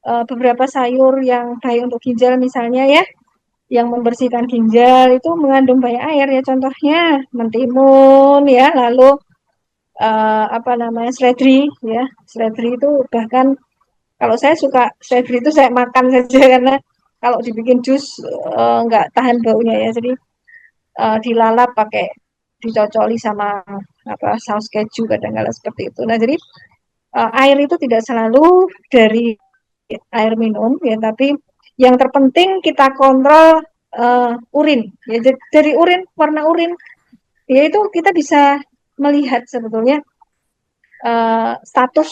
beberapa sayur yang baik untuk ginjal misalnya ya, yang membersihkan ginjal itu mengandung banyak air ya. Contohnya mentimun ya, lalu apa namanya seledri ya. Seledri itu bahkan kalau saya suka seledri itu saya makan saja karena kalau dibikin jus nggak tahan baunya ya. Jadi dilalap pakai dicocoli sama apa saus keju kadang-kadang seperti itu. Nah, jadi air itu tidak selalu dari air minum ya, tapi yang terpenting kita kontrol urin. Ya, dari urin, warna urin, yaitu kita bisa melihat sebetulnya status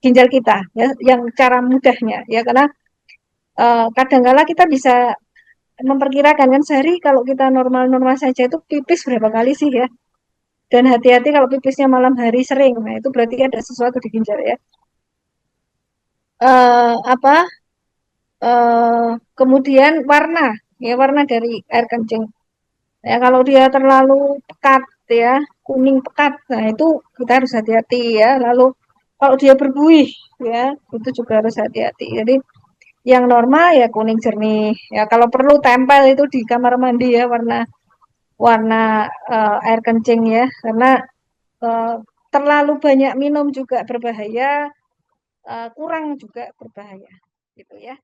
ginjal kita ya, yang cara mudahnya ya, karena kadang-kala kita bisa memperkirakan kan sehari kalau kita normal-normal saja itu pipis berapa kali sih ya. Dan hati-hati kalau pipisnya malam hari sering, nah itu berarti ada sesuatu di ginjal ya. Apa? Kemudian warna, ya warna dari air kencing. Ya kalau dia terlalu pekat ya, kuning pekat, nah itu kita harus hati-hati ya. Lalu kalau dia berbuih ya, itu juga harus hati-hati. Jadi yang normal ya kuning jernih. Ya kalau perlu tempel itu di kamar mandi ya warna warna air kencing ya, karena eh, terlalu banyak minum juga berbahaya, kurang juga berbahaya, gitu ya.